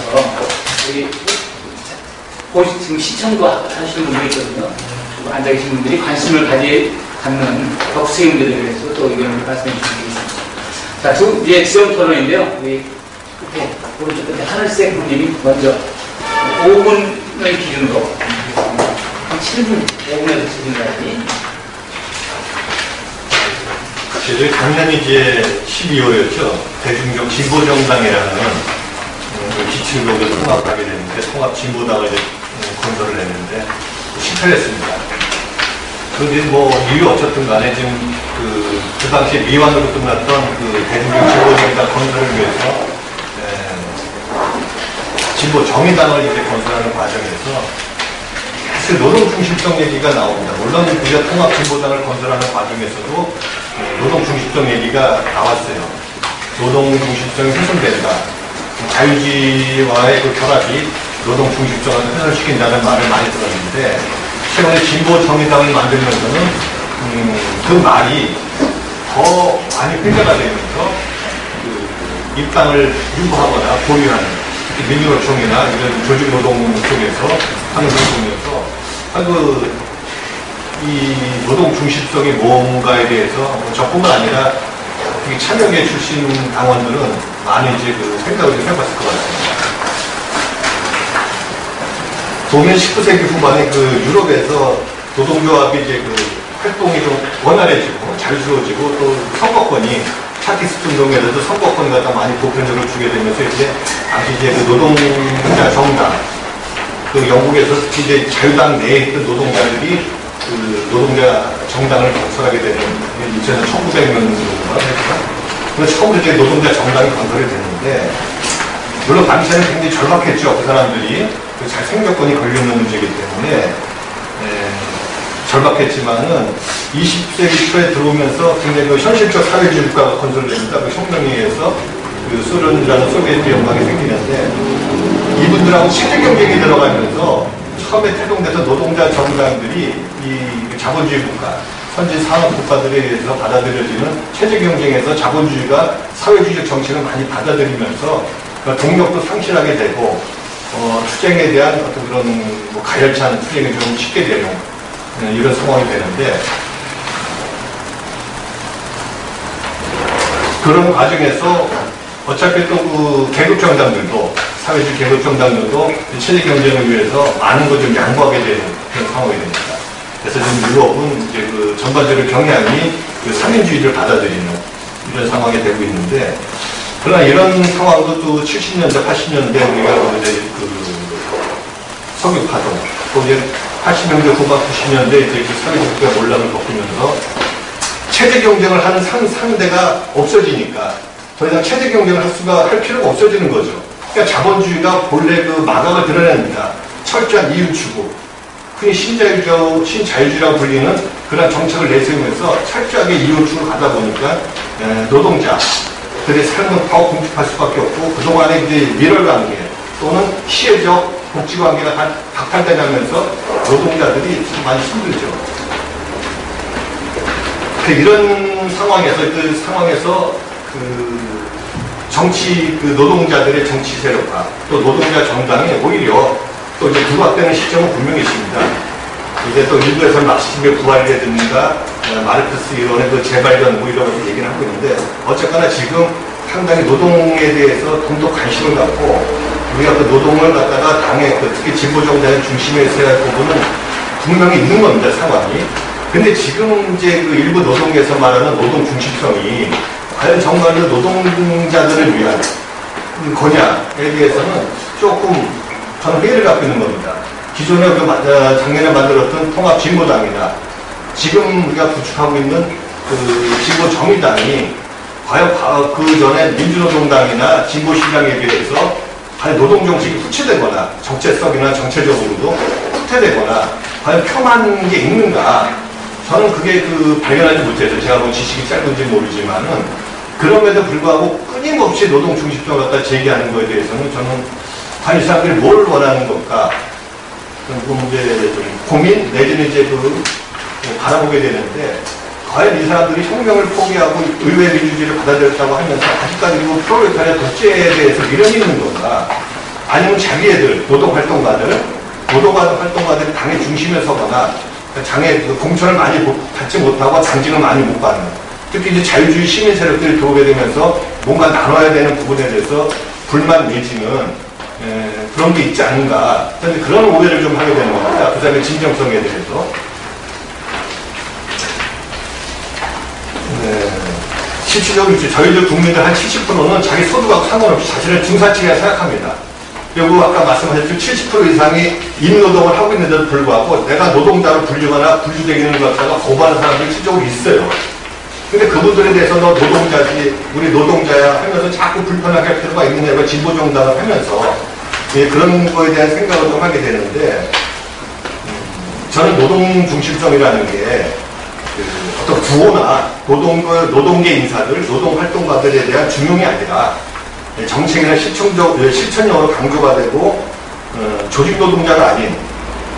우리 지금 시청도 하시는 분들이 있거든요. 앉아 계신 분들이 관심을 갖는 덕수님들에 대해서 또 의견을 말씀해 주시겠습니다. 자, 이제 지정 토론인데요. 우리 끝에, 오른쪽 끝에 하늘색 분님이 먼저 5분을 기준으로 한 7분, 5분에서 7분까지. 저희 작년 이제 12월이었죠. 대중적 진보정당이라는 기층으로 통합하게 됐는데, 통합진보당을 이제 건설을 했는데, 실패를 했습니다. 그런데 뭐, 이유 어쨌든 간에 지금 그 당시에 미완으로 끝났던 그 대중적 진보정당 건설을 위해서 진보 정의당을 이제 건설하는 과정에서 사실 노동 중심적 얘기가 나옵니다. 물론 우리가 통합 진보당을 건설하는 과정에서도 노동 중심적 얘기가 나왔어요. 노동 중심성이 훼손된다. 자유주의와의 그 결합이 노동 중심성을 훼손시킨다는 말을 많이 들었는데, 최근에 진보 정의당을 만들면서는 그 말이 더 많이 회자가 되면서 그 입당을 유보하거나 보류하는 민주노총이나 이런 조직노동 쪽에서 하는 활동이어서 이 노동 중심성이 뭔가에 대해서 저뿐만 아니라 참여계 출신 당원들은 많이 이제 그 생각을 좀 해봤을 것 같습니다. 동일 19세기 후반에 그 유럽에서 노동조합이 이제 그 활동이 좀 원활해지고 자유스러워지고 또 선거권이 차티스트 운동에서도 선거권을 갖다 많이 보편적으로 주게 되면서 이제 당시 이제 그 노동자 정당, 그 영국에서 특히 이제 자유당 내에 있던 노동자들이 그 노동자 정당을 건설하게 되는 1900년도가 그래서 처음으로 이제 노동자 정당이 건설이 됐는데, 물론 당시에는 굉장히 절박했죠. 그 사람들이 그 잘 생존권이 걸려있는 문제이기 때문에 절박했지만은 20세기 초에 들어오면서 굉장히 그 현실적 사회주의 국가가 건설됩니다. 그 혁명에 의해서 그 소련이라는 소비에트 연방이 생기는데, 이분들하고 체제 경쟁이 들어가면서 처음에 태동돼서 노동자 정당들이 이 자본주의 국가, 선진 산업 국가들에 의해서 받아들여지는 체제 경쟁에서 자본주의가 사회주의적 정책을 많이 받아들이면서 동력도 상실하게 되고, 투쟁에 대한 어떤 그런 뭐 가열찬 투쟁이 좀 쉽게 되는 이런 상황이 되는데, 그런 과정에서 어차피 또 그 계급정당들도, 사회주의 계급정당들도 체제 경쟁을 위해서 많은 걸 좀 양보하게 되는 그런 상황이 됩니다. 그래서 지금 유럽은 이제 그 전반적으로 경향이 그 삼인주의를 받아들이는 이런 상황이 되고 있는데, 그러나 이런 상황도 또 70년대, 80년대 우리가 이제 그 석유파동, 또 이제 80년대 후반 90년대 이제 그 사회주의가 몰락을 겪으면서 체제 경쟁을 하는 상대가 없어지니까 더 이상 체제 경쟁을 할 필요가 없어지는 거죠. 그러니까 자본주의가 본래 그 마각을 드러냅니다. 철저한 이윤 추구, 흔히 신자유주의라고 불리는 그런 정책을 내세우면서 철저하게 이윤 추구를 가다 보니까 노동자들의 삶은 더 궁핍할 수밖에 없고, 그동안의 이제 밀월관계 또는 시혜적 복지관계가 박탈되면서 노동자들이 좀 많이 힘들죠. 이런 상황에서 노동자들의 정치 세력화, 또 노동자 정당이 오히려 또 이제 부각되는 시점은 분명히 있습니다. 이제 또 일부에서는 막시즘의 부활이라든가 마르크스 이론의 그 재발견 뭐 이런 것을 얘기를 하고 있는데, 어쨌거나 지금 상당히 노동에 대해서 좀 더 관심을 갖고, 우리가 그 노동을 갖다가 당의 특히 진보 정당의 중심에 있어야 할 부분은 분명히 있는 겁니다, 상황이. 근데 지금 이제 그 일부 노동계에서 말하는 노동 중심성이 과연 정말로 노동자들을 위한 거냐에 대해서는 조금 저는 회의를 갖고 있는 겁니다. 기존에 작년에 만들었던 통합진보당이나 지금 우리가 구축하고 있는 그 진보정의당이 과연 그 전에 민주노동당이나 진보신당에 비해서 과연 노동정책이 후퇴되거나 정체성이나 정체적으로도 후퇴되거나 과연 표만한 게 있는가, 저는 그게 발견하지 못해서, 제가 뭐 지식이 짧은지 모르지만은 그럼에도 불구하고 끊임없이 노동 중심성을 갖다 제기하는 거에 대해서는 저는 과연 이 사람들이 뭘 원하는 걸까, 그 문제에 좀 고민 내지는 이제 바라보게 되는데, 과연 이 사람들이 혁명을 포기하고 의회 민주주의를 받아들였다고 하면서 아직까지 프롤레타리아 독재에 대해서 미련이 있는 건가, 아니면 자기애들 노동활동가들이 당의 중심에 서거나 장애 공천을 많이 받지 못하고 당직을 많이 못 받는, 특히 이제 자유주의 시민 세력들이 들어오게 되면서 뭔가 나눠야 되는 부분에 대해서 불만 내지는 그런 게 있지 않은가, 그런 오해를 좀 하게 되는 겁니다. 그 다음에 진정성에 대해서. 실질적으로 저희들 국민들 한 70%는 자기 소득하고 상관없이 자신을 중산층이라 생각합니다. 그리고 아까 말씀하셨지만 70% 이상이 임노동을 하고 있는데도 불구하고 내가 노동자로 분류거나 분류되기는 것 갖다가 거부하는 사람들이 실적으로 있어요. 근데 그분들에 대해서 너 노동자지, 우리 노동자야 하면서 자꾸 불편하게 할 필요가 있느냐고 진보정당을 하면서 그런 거에 대한 생각을 좀 하게 되는데, 저는 노동 중심성이라는 게 어떤 구호나 노동계 인사들, 노동활동가들에 대한 중용이 아니라 정책이나 실천적으로 강조가 되고, 조직 노동자가 아닌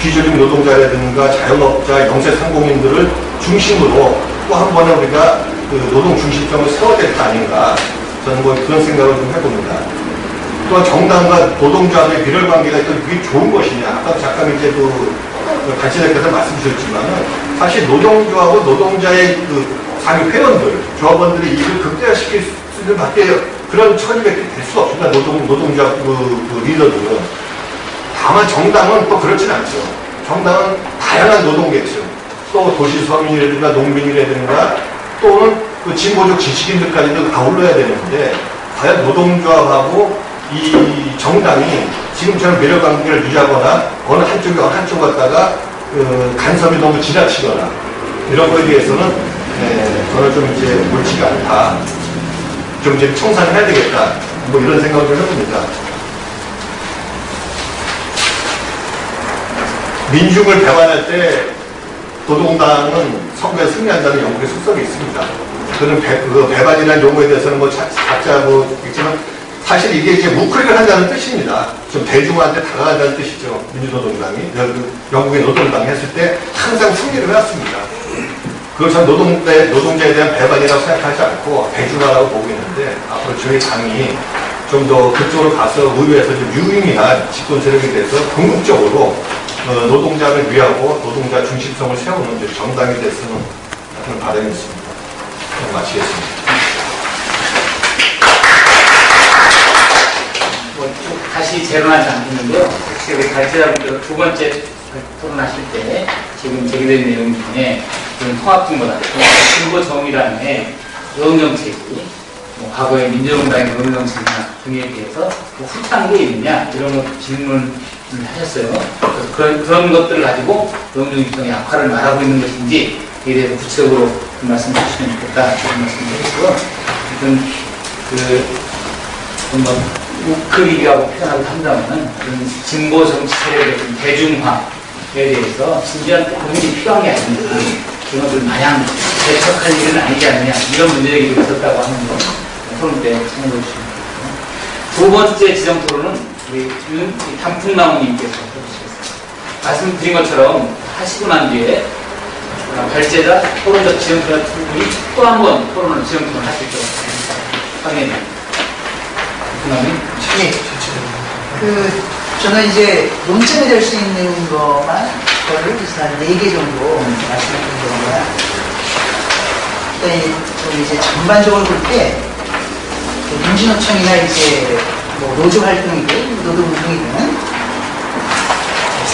비조직 노동자라든가 자영업자, 영세상공인들을 중심으로 또 한 번에 우리가 노동 중심성을 세워야 될 거 아닌가, 저는 뭐 그런 생각을 좀 해봅니다. 또한 정당과 노동자의 비례 관계가 있던 그게 좋은 것이냐, 아까 잠깐 이제 단체장께서 말씀 주셨지만은 사실 노동조합하고 노동자의 상위 회원들, 조합원들의 이익을 극대화시킬 수 있는 밖에 그런 처리가 될 수가 없습니다. 노동조합 리더들은. 다만 정당은 또 그렇진 않죠. 정당은 다양한 노동계층, 또 도시 서민이라든가 농민이라든가 또는 진보적 지식인들까지도 아울러야 되는데, 과연 노동조합하고 이 정당이 지금처럼 매력 관계를 유지하거나 어느 한쪽 갔다가 간섭이 너무 지나치거나 이런 거에 대해서는 저는 좀 이제 옳지가 않다. 좀 이제 청산을 해야 되겠다. 뭐 이런 생각을 좀 해봅니다. 민중을 배반할 때 노동당은 선거에 승리한다는 영국의 속성이 있습니다. 그런 배반이라는 용어에 대해서는 뭐 각자 있지만 사실 이게 이제 우클릭을 한다는 뜻입니다. 좀 대중한테 다가간다는 뜻이죠. 민주노동당이 영국의 노동당이 했을 때 항상 승리를 해왔습니다. 그걸 참 노동자에 대한 배반이라고 생각하지 않고 대중화라고 보고 있는데, 앞으로 저희 당이 좀 더 그쪽으로 가서 의회에서 좀 유의미한 집권 세력에 대해서 궁극적으로 노동자를 위하고 노동자 중심성을 세우는 정당이 됐으면 하는 바람이 있습니다. 마치겠습니다. 다시 재론하지 않겠는데요. 제가 발제자분들 두 번째 토론하실 때 지금 제기된 내용 중에 통합진보당, 진보정의당의 노동정책이 과거의 민주노동당의 노동정책이나 등에 비해서 후퇴한 게 있느냐, 이런 질문을 하셨어요. 그래서 그런 것들을 가지고 노동중심성의 약화를 말하고 있는 것인지에 대해서 구체적으로 말씀 주시면 좋겠다, 그런 말씀드렸고요. 우크릭이라고 표현하고 한다면은 진보 정치 세력의 대중화에 대해서 진지한 고민이 필요한 게 아닙니다. 그런 것들 마냥 대척할 일은 아니지 않느냐, 이런 문제가 있었다고 하는 거 토론 때 참고해 주시면 되고요. 두 번째 지정 토론은 우리 단풍나무님께서 해주시겠습니다. 말씀드린 것처럼 하시고 난 뒤에 발제자, 토론자, 지정 토론 두 분이 또 한 번 토론을 지정 토론을 할 수 있도록 하겠습니다. 예. 저는 이제 논점이 될 수 있는 것만, 거를 한 4개 정도 말씀드린 거고요. 일단 이제 전반적으로 볼 때, 민주노총이나 이제 노조 활동이든 노동운동이든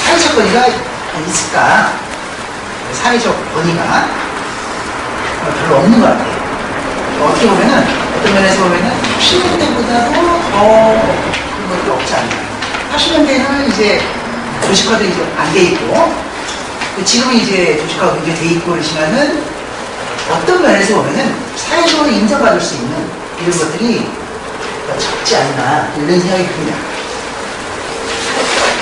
사회적 거리가 있을까? 사회적 권위가 별로 없는 것 같아요. 어떻게 보면은, 어떤 면에서 보면은 80년대보다도 더 그런 것도 없지 않나. 80년대는 이제 조직화도 이제 안 돼 있고, 지금은 이제 조직화가 굉장히 돼 있고 그러지만은 어떤 면에서 보면은 사회적으로 인정받을 수 있는 이런 것들이 적지 않나, 이런 생각이 듭니다.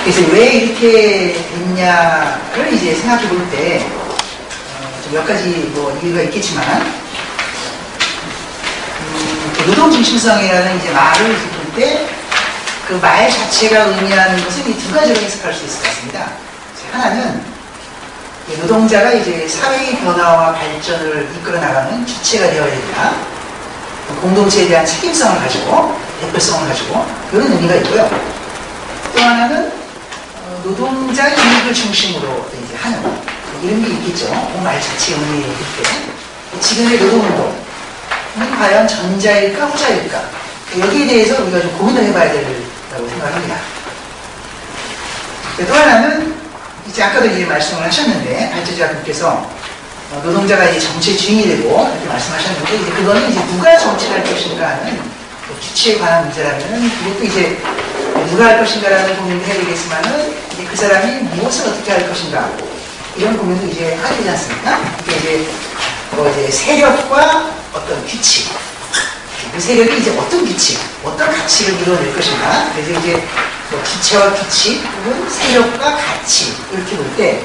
그래서 왜 이렇게 됐냐를 이제 생각해 볼 때, 몇 가지 뭐 이유가 있겠지만, 노동 중심성이라는 이제 말을 듣을 때, 그 말 자체가 의미하는 것은 이 두 가지로 해석할 수 있을 것 같습니다. 하나는, 노동자가 이제 사회의 변화와 발전을 이끌어 나가는 주체가 되어야 된다. 공동체에 대한 책임성을 가지고, 대표성을 가지고, 이런 의미가 있고요. 또 하나는, 노동자 이익을 중심으로 이제 하는, 이런 게 있겠죠. 그 말 자체의 의미일 때. 지금의 노동운동, 과연 전자일까, 후자일까? 여기에 대해서 우리가 좀 고민을 해봐야 된다고 생각합니다. 또 하나는, 이제 아까도 이제 말씀을 하셨는데, 발제자분께서 노동자가 이제 정치의 주인이 되고, 이렇게 말씀하셨는데, 이제 그거는 이제 누가 정치를 할 것인가 하는 주체에 관한 문제라면, 그것도 이제 누가 할 것인가라는 고민을 해야 되겠지만은, 이제 그 사람이 무엇을 어떻게 할 것인가, 이런 고민도 이제 하게 되지 않습니까? 이게 이제 세력과 어떤 규칙, 그 세력이 이제 어떤 규칙, 어떤 가치를 이루어낼 것인가. 그래서 이제 뭐 주체와 규칙, 혹은 세력과 가치, 이렇게 볼 때,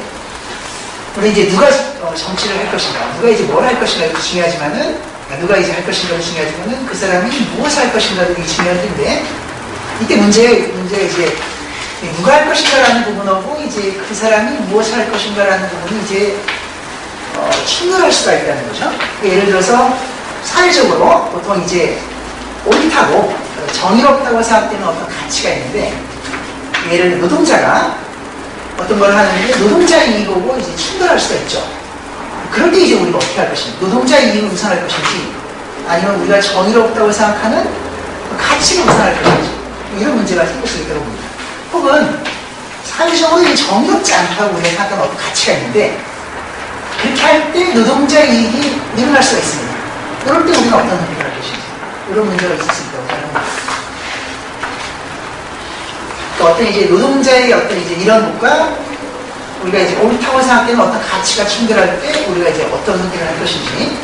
우리 이제 누가 정치를 할 것인가, 누가 이제 뭘 할 것인가, 이것도 중요하지만은, 누가 이제 할 것인가도 중요하지만은, 그 사람이 무엇을 할 것인가도 되게 중요한데, 이때 문제가 이제, 누가 할 것인가라는 부분하고, 이제 그 사람이 무엇을 할 것인가라는 부분이 이제, 충돌할 수가 있다는 거죠. 예를 들어서, 사회적으로 보통 이제 옳다고 정의롭다고 생각되는 어떤 가치가 있는데, 예를 들어 노동자가 어떤 걸 하는데 노동자 이익하고 이제 충돌할 수가 있죠. 그럴 때 이제 우리가 어떻게 할 것인지, 노동자 이익을 우선할 것인지, 아니면 우리가 정의롭다고 생각하는 가치를 우선할 것인지, 이런 문제가 생길 수 있다고 봅니다. 혹은 사회적으로 정의롭지 않다고 우리가 생각하는 어떤 가치가 있는데, 그렇게 할 때 노동자 이익이 늘어날 수가 있습니다. 그럴 때 우리가 어떤 선택을 할 것인지, 이런 문제가 있을 수 있다고 생각합니다. 또 어떤 이제 노동자의 어떤 이제 이런 것과 우리가 이제 옳다고 생각되는 어떤 가치가 충돌할 때 우리가 이제 어떤 선택을 할 것인지,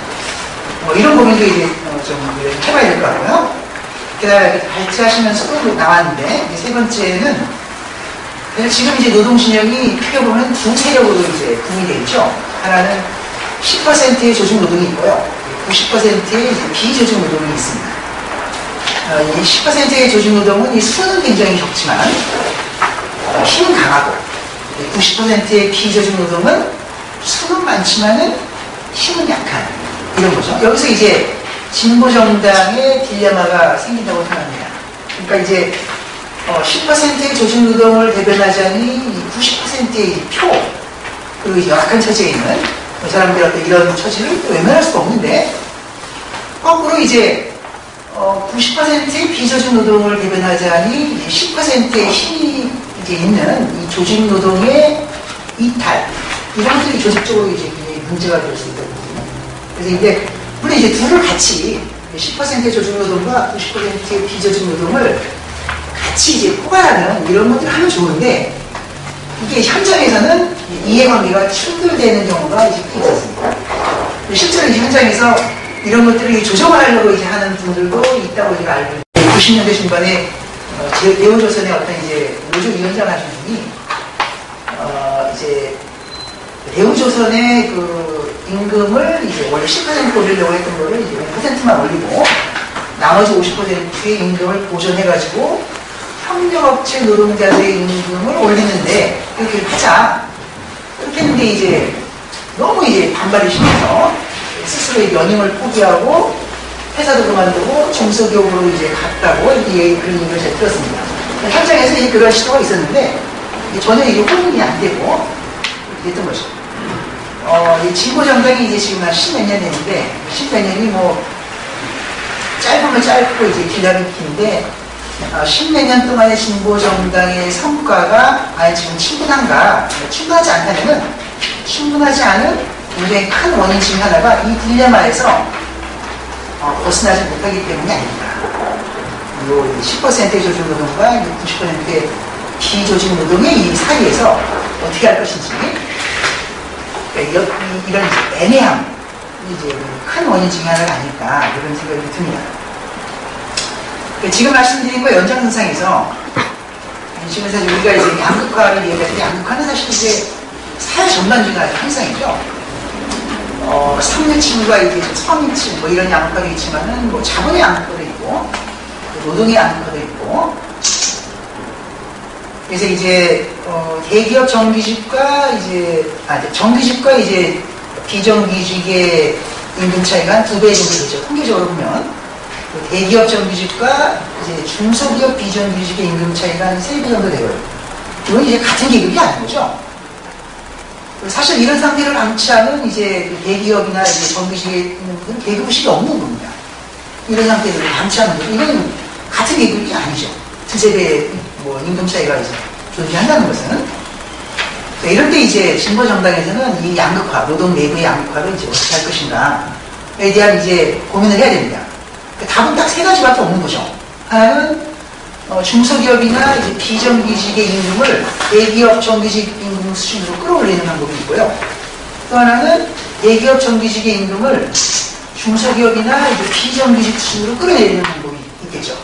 뭐 이런 고민도 이제 좀 해봐야 될 것 같고요. 게다가 발제하시면서도 나왔는데, 세 번째는 지금 이제 노동신형이 크게 보면 두 세력으로 이제 분리되어 있죠. 하나는 10%의 조직 노동이 있고요. 90%의 비조직 노동이 있습니다. 이 10%의 조직 노동은 이 수는 굉장히 적지만 힘은 강하고, 90%의 비조직 노동은 수는 많지만은 힘은 약한, 이런 거죠. 여기서 이제 진보정당의 딜레마가 생긴다고 생각합니다. 그러니까 이제 10%의 조직 노동을 대변하자니 90%의 표, 그리고 이제 열악한 처지에 있는 사람들의 어떤 이런 처지를 또 외면할 수가 없는데, 거꾸로 이제 90%의 비조직 노동을 대변하자니 10%의 힘이 이제 있는 이 조직 노동의 이탈, 이런 것들이 조직적으로 이제 문제가 될 수 있거든요. 그래서 이제 물론 이제 둘을 같이 10%의 조직 노동과 90%의 비조직 노동을 같이 이제 포괄하는 이런 것들을 하면 좋은데, 이게 현장에서는 이해관계가 충돌되는 경우가 이제 있었습니다. 실제로 이 현장에서 이런 것들을 조정을 하려고 이제 하는 분들도 있다고 제가 알고 있는데, 90년대 중반에 대우조선의 어떤 이제 노조위원장 하신 분이 이제 대우조선의 그 임금을 이제 원래 10% 올리려고 했던 거를 이제 5%만 올리고 나머지 50%의 임금을 보존해가지고 협력업체 노동자들의 임금을 올리는데, 이렇게 하자. 그렇게 했는데 이제 너무 이제 반발이 심해서 스스로의 연임을 포기하고 회사도 그만두고 중소기업으로 이제 갔다고 이렇게 그런 얘기를 제가 들었습니다. 현장에서 이제 그런 시도가 있었는데 전혀 이게 호응이 안 되고 이렇게 했던 거죠. 이 진보정당이 이제 지금 한 10몇 년 됐는데, 10몇 년이 뭐 짧으면 짧고 이제 길다면 긴데, 10몇 년 동안의 진보정당의 성과가 지금 충분한가, 충분하지 않다면은 충분하지 않은 굉장히 큰 원인 중 하나가 이 딜레마에서 벗어나지 못하기 때문이 아닙니다. 10%의 조직 노동과 90%의 비조직 노동의 이 사이에서 어떻게 할 것인지, 그러니까 이런 애매함, 이제 큰 원인 중에 하나가 아닐까 이런 생각이 듭니다. 그러니까 지금 말씀드린 거 연장선상에서 지금 사실 우리가 이제 양극화를 얘기할 때 양극화는 사실 이제 사회 전반 중에 아주 현상이죠. 상류층과 이제 서민층 뭐 이런 양극화도 있지만은 뭐 자본의 양극화도 있고 노동의 양극화도 있고. 그래서 이제 대기업 정규직과 이제 정규직과 이제 비정규직의 임금 차이가 한 2배 정도 되죠. 통계적으로 보면 대기업 정규직과 이제 중소기업 비정규직의 임금 차이가 한 3배 정도 되고요. 이건 이제 같은 계급이 아닌 거죠. 사실 이런 상태를 방치하는 이제 대기업이나 이제 정규직에 있는 분들은 계급의식이 없는 겁니다. 이런 상태를 방치하는 분, 이건 같은 계급이 아니죠. 두세 배 뭐 임금 차이가 이제 존재한다는 것은. 이럴 때 이제 진보 정당에서는 이 양극화, 노동 내부의 양극화를 이제 어떻게 할 것인가에 대한 이제 고민을 해야 됩니다. 답은 딱 3가지밖에 없는 거죠. 하나는 중소기업이나 이제 비정규직의 임금을 대기업 정규직 임금 수준으로 끌어올리는 방법이 있고요. 또 하나는 대기업 정규직의 임금을 중소기업이나 이제 비정규직 수준으로 끌어내리는 방법이 있겠죠.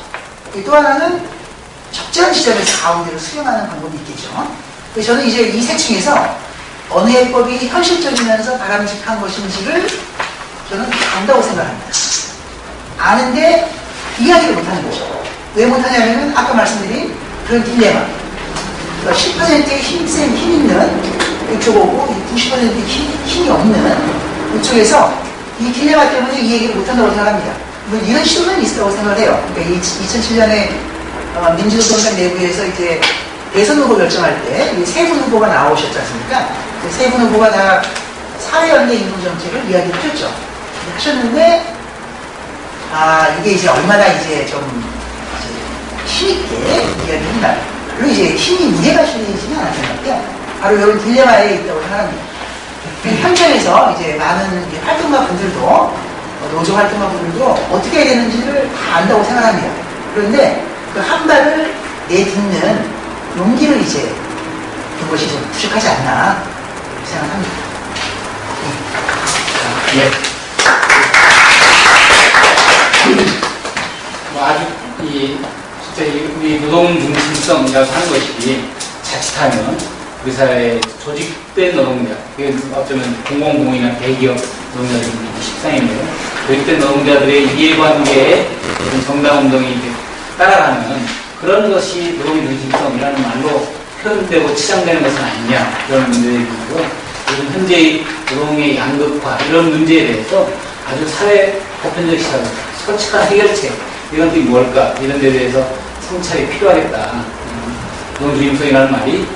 또 하나는 적절한 시점에서 가운데로 수렴하는 방법이 있겠죠. 그래서 저는 이제 이 세 층에서 어느 해법이 현실적이면서 바람직한 것인지를 저는 안다고 생각합니다. 아는데 이야기를 못하는 거죠. 왜 못하냐면은 아까 말씀드린 그런 딜레마. 10%의 힘 있는 이쪽하고 90%의 힘이 없는 이쪽에서 이 딜레마 때문에 이 얘기를 못한다고 생각합니다. 이런 시도는 있다고 생각을 해요. 그러니까 2007년에 민주노동당 내부에서 이제 대선 후보 결정할 때 세 분 후보가 나오셨지 않습니까? 세 분 후보가 다 사회연계 임금 정책을 이야기를 하셨죠. 하셨는데 이게 이제 얼마나 이제 좀 힘있게 이야기를 한다. 그리고 이제 힘이 무게가 실리지는 않았던 것 같아요. 바로 이런 딜레마에 있다고 생각합니다. 현장에서 이제 많은 활동가 분들도 노조 활동가 분들도 어떻게 해야 되는지를 다 안다고 생각합니다. 그런데 그 한 발을 내딛는 용기를 이제 그것이 좀 부족하지 않나 생각합니다. 예. 아주 진짜 우리 노동 중심성이라고 하는 것이 자칫하면 우리 사회의 조직된 노동자, 어쩌면 공공공인이나 대기업 노동자들이 식상인데요. 조직된 노동자들의 이해관계에 정당운동이 따라가는 그런 것이 노동 중심성이라는 말로 표현되고 치장되는 것은 아니냐, 그런 문제들이 있고, 요즘 현재의 노동의 양극화 이런 문제에 대해서 아주 사회 보편적 시각, 솔직한 해결책, 이런 것이 뭘까, 이런 데 대해서 성찰이 필요하겠다. 노동 중심성이라는 말이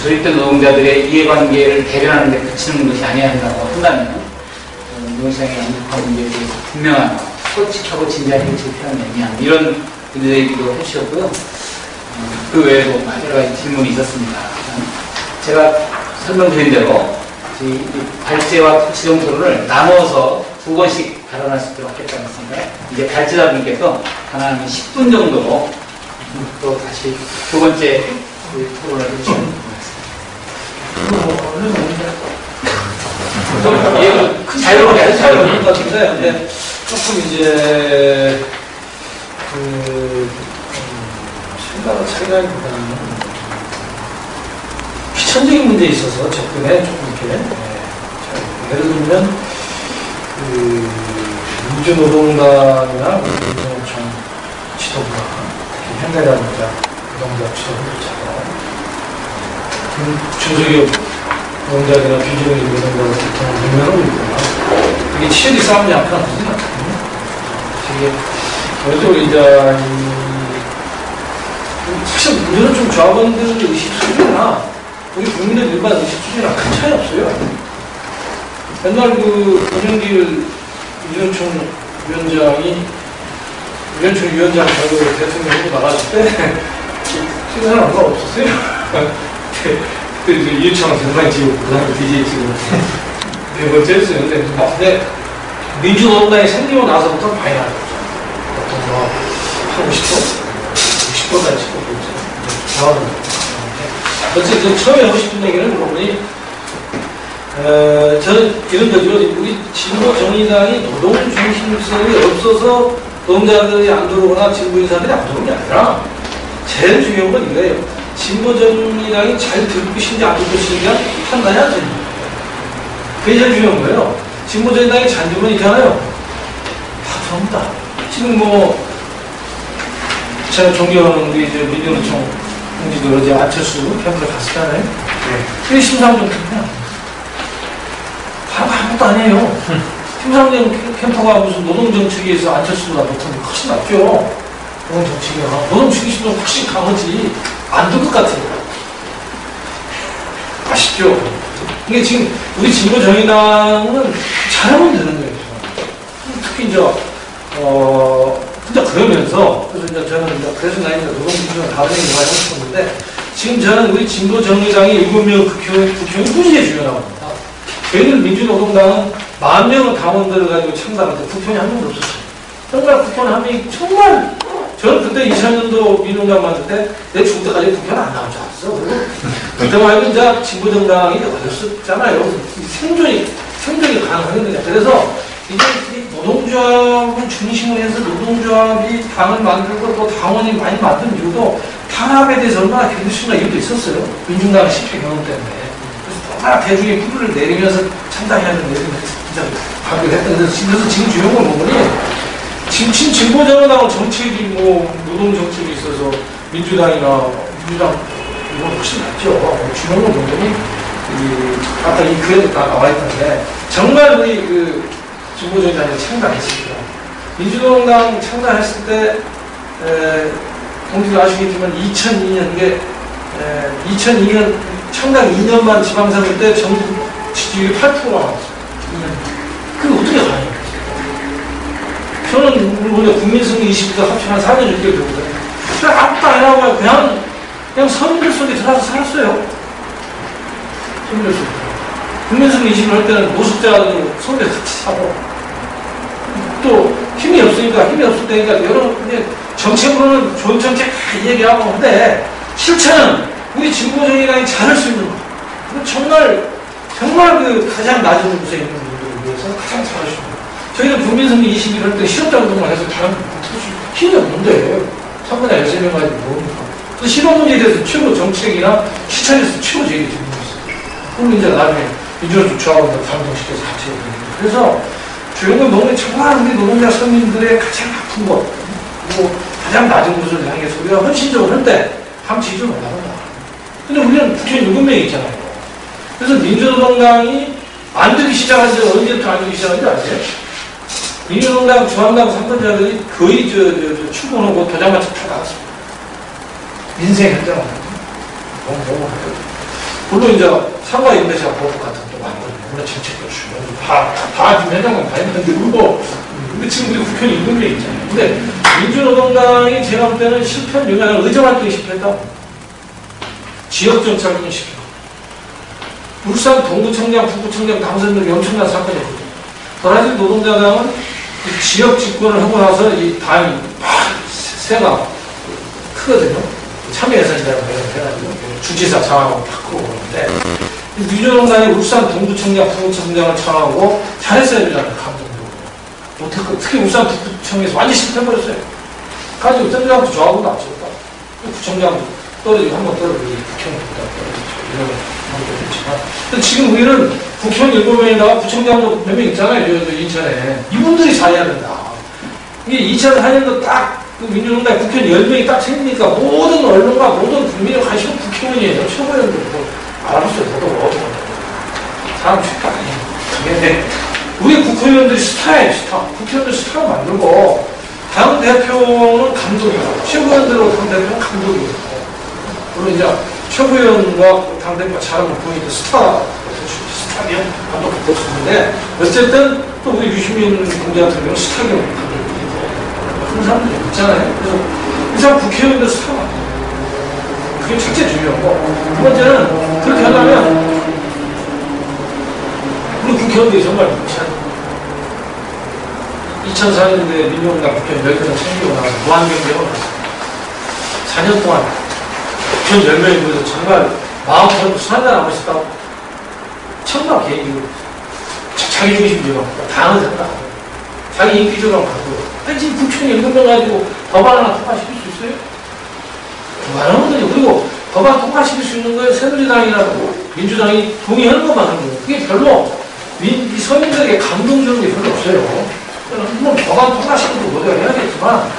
조직된 노동자들의 이해관계를 대변하는 데 그치는 것이 아니어야 한다고 한다면 노동시장의 양극화 문제에 대해서 분명한 솔직하고 진지한 해결책이 필요하느냐, 이런 문제들도 해주셨고요. 그 외에도 여러 가지 질문이 있었습니다. 제가 설명드린 대로 이 발제와 토치정 토론을 나눠서 2번씩 발언할 수 있도록 하겠다고 했습니다. 이제 발제자분께서 하나는 10분 정도 또 다시 2번째 토론을 해주시면 고맙습니다. 자유롭게 하죠. 자유로운 것 같은데, 조금 이제 생각을 차이라기보다는 귀천적인 문제에 있어서 접근에 조금 이렇게 예를 들면 민주노동당이나 민주노총 지도부가 특히 현대자동차 노동자 지도부처럼 중소기업 노동자들이나 비정규직 노동자가 보통 유명하고 있구나. 이게 치열히 싸움이 않거든요. 되게 그래도 이제 사실 문제는 좀 조합원들의 의식 수준이나 우리 국민의 일반 의식 수준이랑 큰 차이 없어요. 옛날 권영길 민주노총 위원장 결국 대통령으로 나갔을 때 시간 얼마 없었어요. 그 이제 유치원 대상 지금 그다음에 DJ 지금 네 번째였어요. 근데 민주노동당이 생기고 나서부터 많이 나왔죠. 보통 뭐 50번, 60번까지 찍고 있죠. 어쨌든 처음에 하고 싶은 얘기는 보니 저는 이런 거죠. 우리 진보 정의당이 노동 중심성이 없어서 노동자들이 안 들어오거나 진보 인사들이 안 들어오는 게 아니라 제일 중요한 건 이거예요. 진보 정의당이 잘 될 것인지 안 될 것인지 판단이 안 됩니다. 그게 제일 중요한 거예요. 진보 정의당이 잘 되면 이렇게 하나요? 다 들어옵니다. 지금 뭐 제가 존경하는 우리 이제 민주노총 동지들 어제 안철수 캠프를 갔었잖아요. 네. 그게 심상정 캠프야. 아무것도 아니에요. 심상정 캠프가 무슨 노동정책에서 안철수보다 높은 게 훨씬 낫죠. 노동정책이야. 노동중심은 훨씬 강하지. 안 될 것 같아요. 아쉽죠? 이게 지금 우리 진보 정의당은 잘하면 되는 거예요. 특히 이제 진짜 그러면서 그래서 이제 저는 이제 그래서 나이가 노동중심을 다른 얘기 많이 하고 싶었는데 지금 저는 우리 진보 정의당이 7명 국회의원이 무지하게 중요하다고 합니다. 저희들 민주노동당은 10,000명의 당원들을 가지고 창당할 때 국회의원이 한 명도 없었어요. 정말 국회의원 한 명이 정말 저는 그때 2000년도 민주노당 만들 때 내 죽을 때까지 국회의원 안 나올 줄 알았어. 그리고 그때만 해도 이제 진보정당이 어렸었잖아요. 생존이 가능하거든요. 그래서 이제 노동조합을 중심으로 해서 노동조합이 당을 만들고 또 당원이 많이 만든 이유도 탄압에 대해서 얼마나 견디신가 이유도 있었어요. 민중당의 실패 경험 때문에. 그래서 얼마나 대중의 뿌리를 내리면서 참당해야 하는 내용을 진짜 발표를 했던. 그래서 지금 중요한 건 뭐니? 지금 진보정당은 정책이 뭐 노동정책이 있어서 민주당 이건 훨씬 낫죠. 중요한 건 뭐니? 아까 이 글에도 다 나와 있던데 정말 우리 그 진보정당이 창당했습니다. 민주노동당 창당했을 때 동지들 아시겠지만 2002년 2002년 창당 2년만 지방선거 때 전국 지지율이 8%가 나왔어요. 그게 어떻게 가능해요? 저는 원래 국민승리 20부터 합치면 4년 6개월 되거든요. 아무것도 안 하고 그냥 서민들 속에 들어가서 살았어요. 서민들 속에. 국민승리 20을 할 때는 노숙자들 서울에 같이 사고 또 힘이 없으니까 여러 정책으로는 좋은 정책 다 얘기하고 하는데 실체는 우리 진보정의당이 잘할 수 있는 거. 정말 그 가장 낮은 곳에 있는 분들을 위해서 가장 잘할 수 있는 거. 저희는 국민승리 20일 할 때 실업자운동만 해서 다른 힘이 없는데 3분의 13명 가지고 뭡니까? 그 실업문제에 대해서 최고 정책이나 시찰에서 최고 제일이 되는 거였어요. 그럼 이제 나중에 민주노총 조합원들 감동시켜서 같이 해야 됩니다. 그래서 주요는 노동의 정말 우리 노동자 서민들의 가장 아픈 것, 그리고 가장 낮은 곳을 향해서 우리가 헌신적으로 할 때 함치지 못하는다. 근데 우리는 국회의원 7명이 있잖아요. 그래서 민주노동당이 만들기 시작한 지 언제부터 만들기 시작한지 아세요? 민주노동당, 중앙당 3번자들이 거의 출근하고 도장 맞춰 다 나갔습니다. 민생 현장은 너무 물론 이제 상가임대차 보복 같은 거 만들고 물론 정책도 주고 다 현장만 다 했는데 근데 지금 우리 국회의원 7명 있잖아요. 근데 민주노동당이 제가 볼 때는 실패한 영향을 의정활동이 실패했다. 지역정착이 실패. 울산 동구청장, 북구청장 당선들이 엄청난 사건이었거든요. 도라지 노동자당은 지역 집권을 하고 나서 이 당이 새가 크거든요. 참여예산이라고 해가지고 주지사 장하고 바꾸고 그러는데 민주노동당이 울산 동구청장, 북구청장을 청하고 잘했어야 되잖아요. 감정적으로. 못했고 특히 울산 북구청에서 완전히 실패해버렸어요. 가지고 전장도 조합은 안 쳤다. 구청장도 떨어지고 한번 떨어지고 북청도 떨어지고 이런 방법도 있지만 근데 지금 우리는 국회의원 7명에다가 구청장도 몇 명 있잖아요. 인천에. 이분들이 잘해야 된다. 이게 2004년도 딱 그 민주노동당 국회의원 10명이 딱 생기니까 모든 언론과 모든 국민의 관심은 국회의원이에요. 최고위원들 알아보세요. 저도 사람 쉽게 아니에요. 우리 국회의원들이 스타예요. 스타. 국회의원들 스타를 만들고 당대표는 감독이고 최고위원들로 당대표는 감독이고 물론 이제 최고위원과 당대표가 잘하면 보이는 스타면 감독을 볼 수 있는데 어쨌든 또 우리 유시민 공장 같은 경우는 스타경 감독이고 그런 사람들이 있잖아요. 그래서 이 사람 국회의원들 스타가 그게 첫째 중요하고 두 번째는 그렇게 하려면 우리 국회의원들이 정말 무시한 2004년도에 민주당당 국회의원 10개를 챙기고 나서 무한경쟁을 했어요. 4년 동안 국회의원 10명이 모여서 정말 마음처럼 술 한잔 안 마셨다고 정말 개인적으로 자기 중심적으로 당을 생각하고 자기 인기적으로 가고 아니 지금 국회의원 7명 가지고 법안 하나 통과시킬 수 있어요? 많은 분들이 그리고 법안 통과시킬 수 있는 거에 새누리당이나 민주당이 동의하는 것만 하는 거예요. 그게 별로 이 서민들에게 감동 주는 게 별로 없어요. 물론 법안 통과시키도 노력을 해야겠지만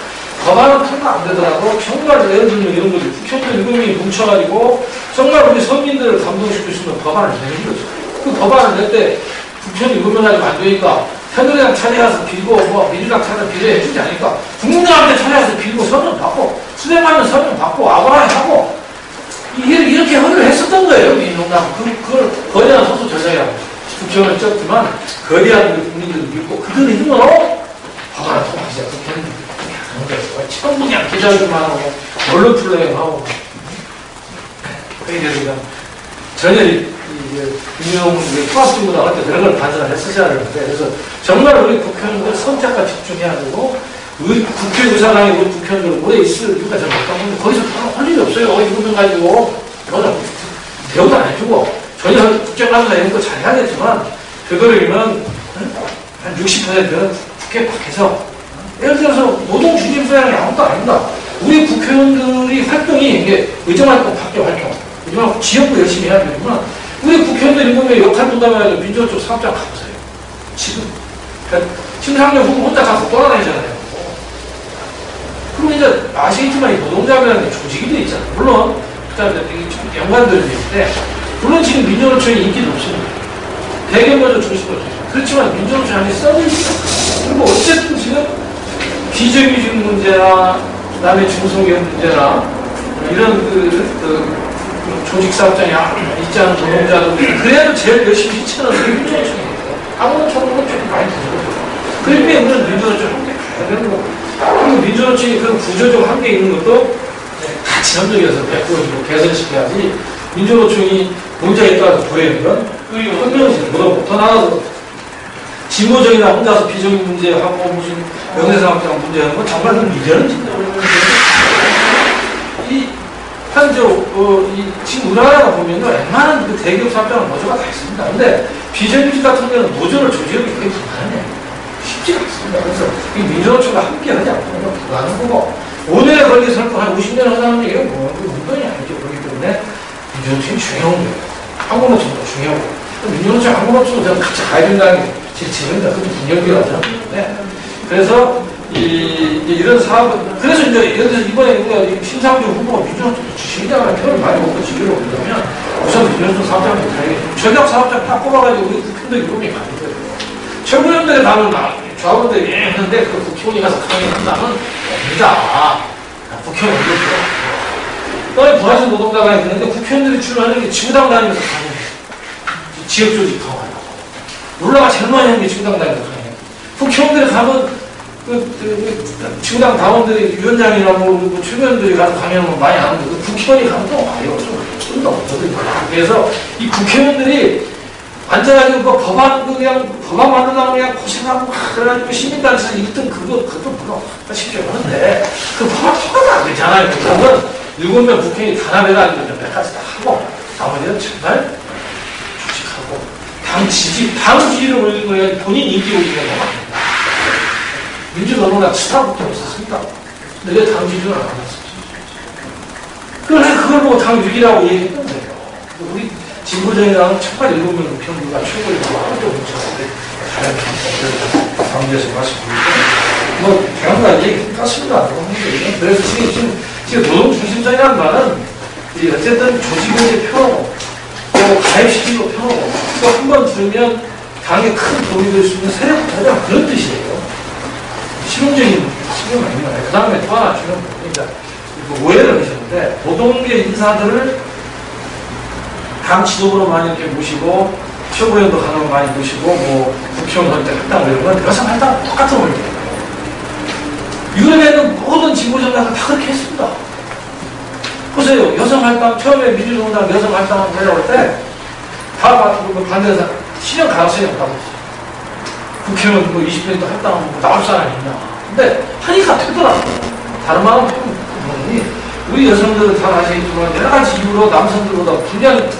법안은 통과 안 되더라도 정말 예를 들면 이런 거지 국회의원 7명이 뭉쳐가지고 정말 우리 서민들을 감동시킬 수 있는 법안을 내는 거죠. 그 법안을 낼 때 국회의원 7명 가지고 안 되니까 새누리당 찾아가서 빌고 뭐 민주당 찾아서 빌려 해주지 않으니까 국민들한테 찾아가서 빌고 서명 받고 수행하면 서명 받고 아고라에 하고 이렇게 허리를 했었던 거예요. 민주당 그걸 거대한 소수 전략이라고 국회의원은 적지만 거대한 국민들을 믿고 그들 힘으로 법안을 통과하자. 국회의원은 그렇게 하는 거예요. 처음부터 기자들만 하고 언론 플레이하고 회의되니까 전혀 민주당 통합진보당 할 때 그런 걸 반성을 했었어야 하는데 그래서 정말 우리 국회의원들 선택과 집중해야 되고 국회의사당에 우리 국회의원들 오래 있을 이유가 저는 없다고 하는데 거기서 할 일이 없어요. 이분들 가지고 배우도 안 해주고 전혀 국정감사 이런 거 잘 해야겠지만 되도록이면 한 60%는 국회 밖에서 예를 들어서 노동 중심사양이 아무것도 아닙니다. 우리 국회의원들이 활동이 이게 의정활동 밖에 활동 의정활동 지역도 열심히 해야 되지만 우리 국회의원들 7명이 역할 분담해가지고 민주노총 쪽 사업장 가보세요. 지금 그러니까 심상정 후보 혼자 가서 돌아다니잖아요. 그럼 이제 아시겠지만 이 노동자라는 조직이 돼 있잖아요. 물론 연관되는 얘기인데 물론 지금 민주노총이 인기는 없습니다. 대규모적 중심으로 그렇지만 민주노총 안에 썩을 수 있어요. 그리고 어쨌든 지금 비정규직 문제나 그다음에 중소기업 문제나 이런 조직 사업장이 있지 않은 노동자들 그래도 제일 열심히 희치는 게 민주노총이에요. 아무런 처벌은 좀 많이 들어요. 그러니까 우리는 민주노총 함께 가야 되는 거고 그리고 민주노총이 그런 구조적 한계 있는 것도 같이 협력해서 바꾸어주고 개선시켜야지 민주노총이 문제에 따라서 보이면 현명히 못하고 더 나아가서 진보적이나 혼자서 비정규 문제하고 무슨 명예사업장 문제하는 건 정말 미련은 진짜 현재 지금 우리나라가 보면요 웬만한 그 대기업 사업장은 노조가 다 있습니다. 근데 비정규직 같은 경우는 노조를 조직하기 되게 불가능해요. 쉽지가 않습니다. 그래서 이 민주노총과 함께 하지 않고 불가능한 거고 5년에 걸려서 한 50년 하자는 얘기가 뭐 운동이 아니죠. 그렇기 때문에 민주노총이 중요한 거예요. 한국노총도 중요하고 민주노총 한국노총도 제가 같이 가야 된다는 게 제 책임입니다. 그것도 분명히라고 생각하는데 그래서 이런 사업은 그래서 이제 예를 들어서 이번에 우리가 심상정 후보가 민주노총 주식이다라는 표현을 많이 먹고 지기로 보려면 우선 민주노총 사업장을 가야겠죠. 전략 사업장 다 뽑아가지고 우리 국회의원들이 이름이 가는 거예요. 최고위원들의 당은 조합원들이 했는데 그 국회의원이 가서 강행한다면 아니다. 국회의원 이렇게 너희 부하신 노동자가 있는데 국회의원들이 출마하는 게 지구당 다니면서 강행해. 지역조직 강화하려고. 올라가 제일 많이 하는 게 지구당 다니면서 강행해. 국회의원들이 가면 지구당 당원들이 위원장이나 뭐 최고위원들이 가서 강연하면 많이 하는데 국회의원이 가면 또 와요. 좀 더 없거든요. 그래서 이 국회의원들이 앉아가지고 그 법안 만들려고 그냥 고생하고 그래가지고 시민단체에서 1등 그것도 물론 쉽게 하는데 그 법안 통과가 안 되잖아요. 그러면 7명 국회의원이 단합해가지고 몇 가지 다 하고 나머지는 정말 조직하고 당 지지를 올리는 거야 본인 인기 올리는 거만 아닙니다. 민주노동당 스타부터 없었습니까? 근데 왜 당 지지를 안 했었지? 그걸 보고 당 6이라고 얘기했던 거예요. 우리 진보정의당은 첫발 7명 국회의원들과 최고위원과 아무도 뭉쳤는데 당에서 말씀드리고 뭐 대한민국 얘기 깠습니다. 그래서 지금 노동중심적이라는 말은 어쨌든 조직의 표하고 또 가입시키는 거 표하고 또 한 번 들으면 당에 큰 도움이 될 수 있는 세력부터 하자 그런 뜻이에요. 실용적인 신경 아닙니다. 그 다음에 또 하나 중요한 부분입니다. 오해를 하셨는데 노동계 인사들을 당 지도부로 많이 이렇게 모시고 최고위원도 가능한 많이 모시고 뭐 국회의원 할 때 할당 이런 건 여성 할당 똑같은 원리예요. 유럽에는 모든 진보정당을 다 그렇게 했습니다. 그 보세요. 여성할당, 처음에 민주정당 여성할당 하려고 할 때, 다 반대해서 실현 가능성이 없다고 했어요. 국회의원 뭐 20%도 할당하면 뭐 나올 사람이 있냐. 근데 하니까 되더라고요. 다른 말은 뭐니? 우리 여성들은 다 아시겠지만 여러 가지 이유로 남성들보다 불리한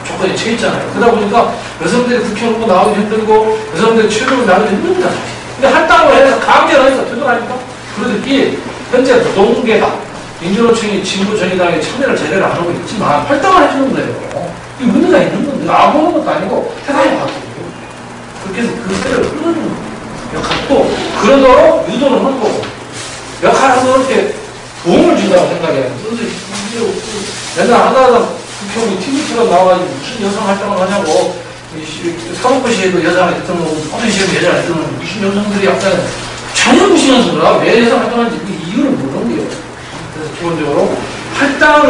조건이 처해 있잖아요. 그러다 보니까 여성들이 국회 놓고 나오기 힘들고 여성들이 취업을 나오기 힘듭니다. 근데 할당을 해서 강제로 해서 되더라니까. 그러더니 현재 노동계가 민주노총이 진보정의당에 참여를 제대로 안 하고 있지만 할당을 해주는 거예요. 이 문제가 있는 건데 아무런 것도 아니고 대단히 바뀌고 그렇게 해서 그때를 흐르는 역할도 그러도록 유도를 하는 거고 역할하면 이렇게 도움을 준다고 생각해요. 맨날 하나하나 국회의원이 TV처럼 나와가지고 무슨 여성 활동을 하냐고 사법고시에도 여자가 있던 거고 모든 시험에 여자가 있던 거고 무슨 여성들이 약간 전혀 무시하면서 그래. 왜 여성 활동하는지 그 이유를 모르는 거예요. 그래서 기본적으로 할당은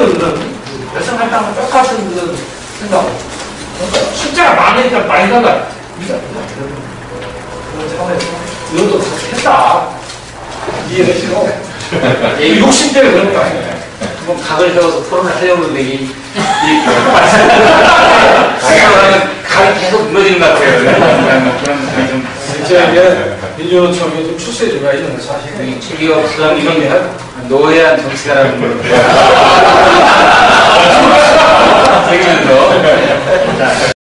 여성 활동은 똑같은 그런 생각. 그러니까 숫자가 많으니까 많이 나가. 그런 차원에서 이것도 했다. 이해를 싫어. 욕심 때문에 그런 거 아니에요. 뭐 각을 세워서 토론을 하려고 하는데 이 각이 계속 무너지는 것 같아요. 그런 생각이 좀. 진짜 이게 민주노총이 좀 출세주가 있는 사실이 책이가 부담이 노예한 정치가라는 걸 배우면서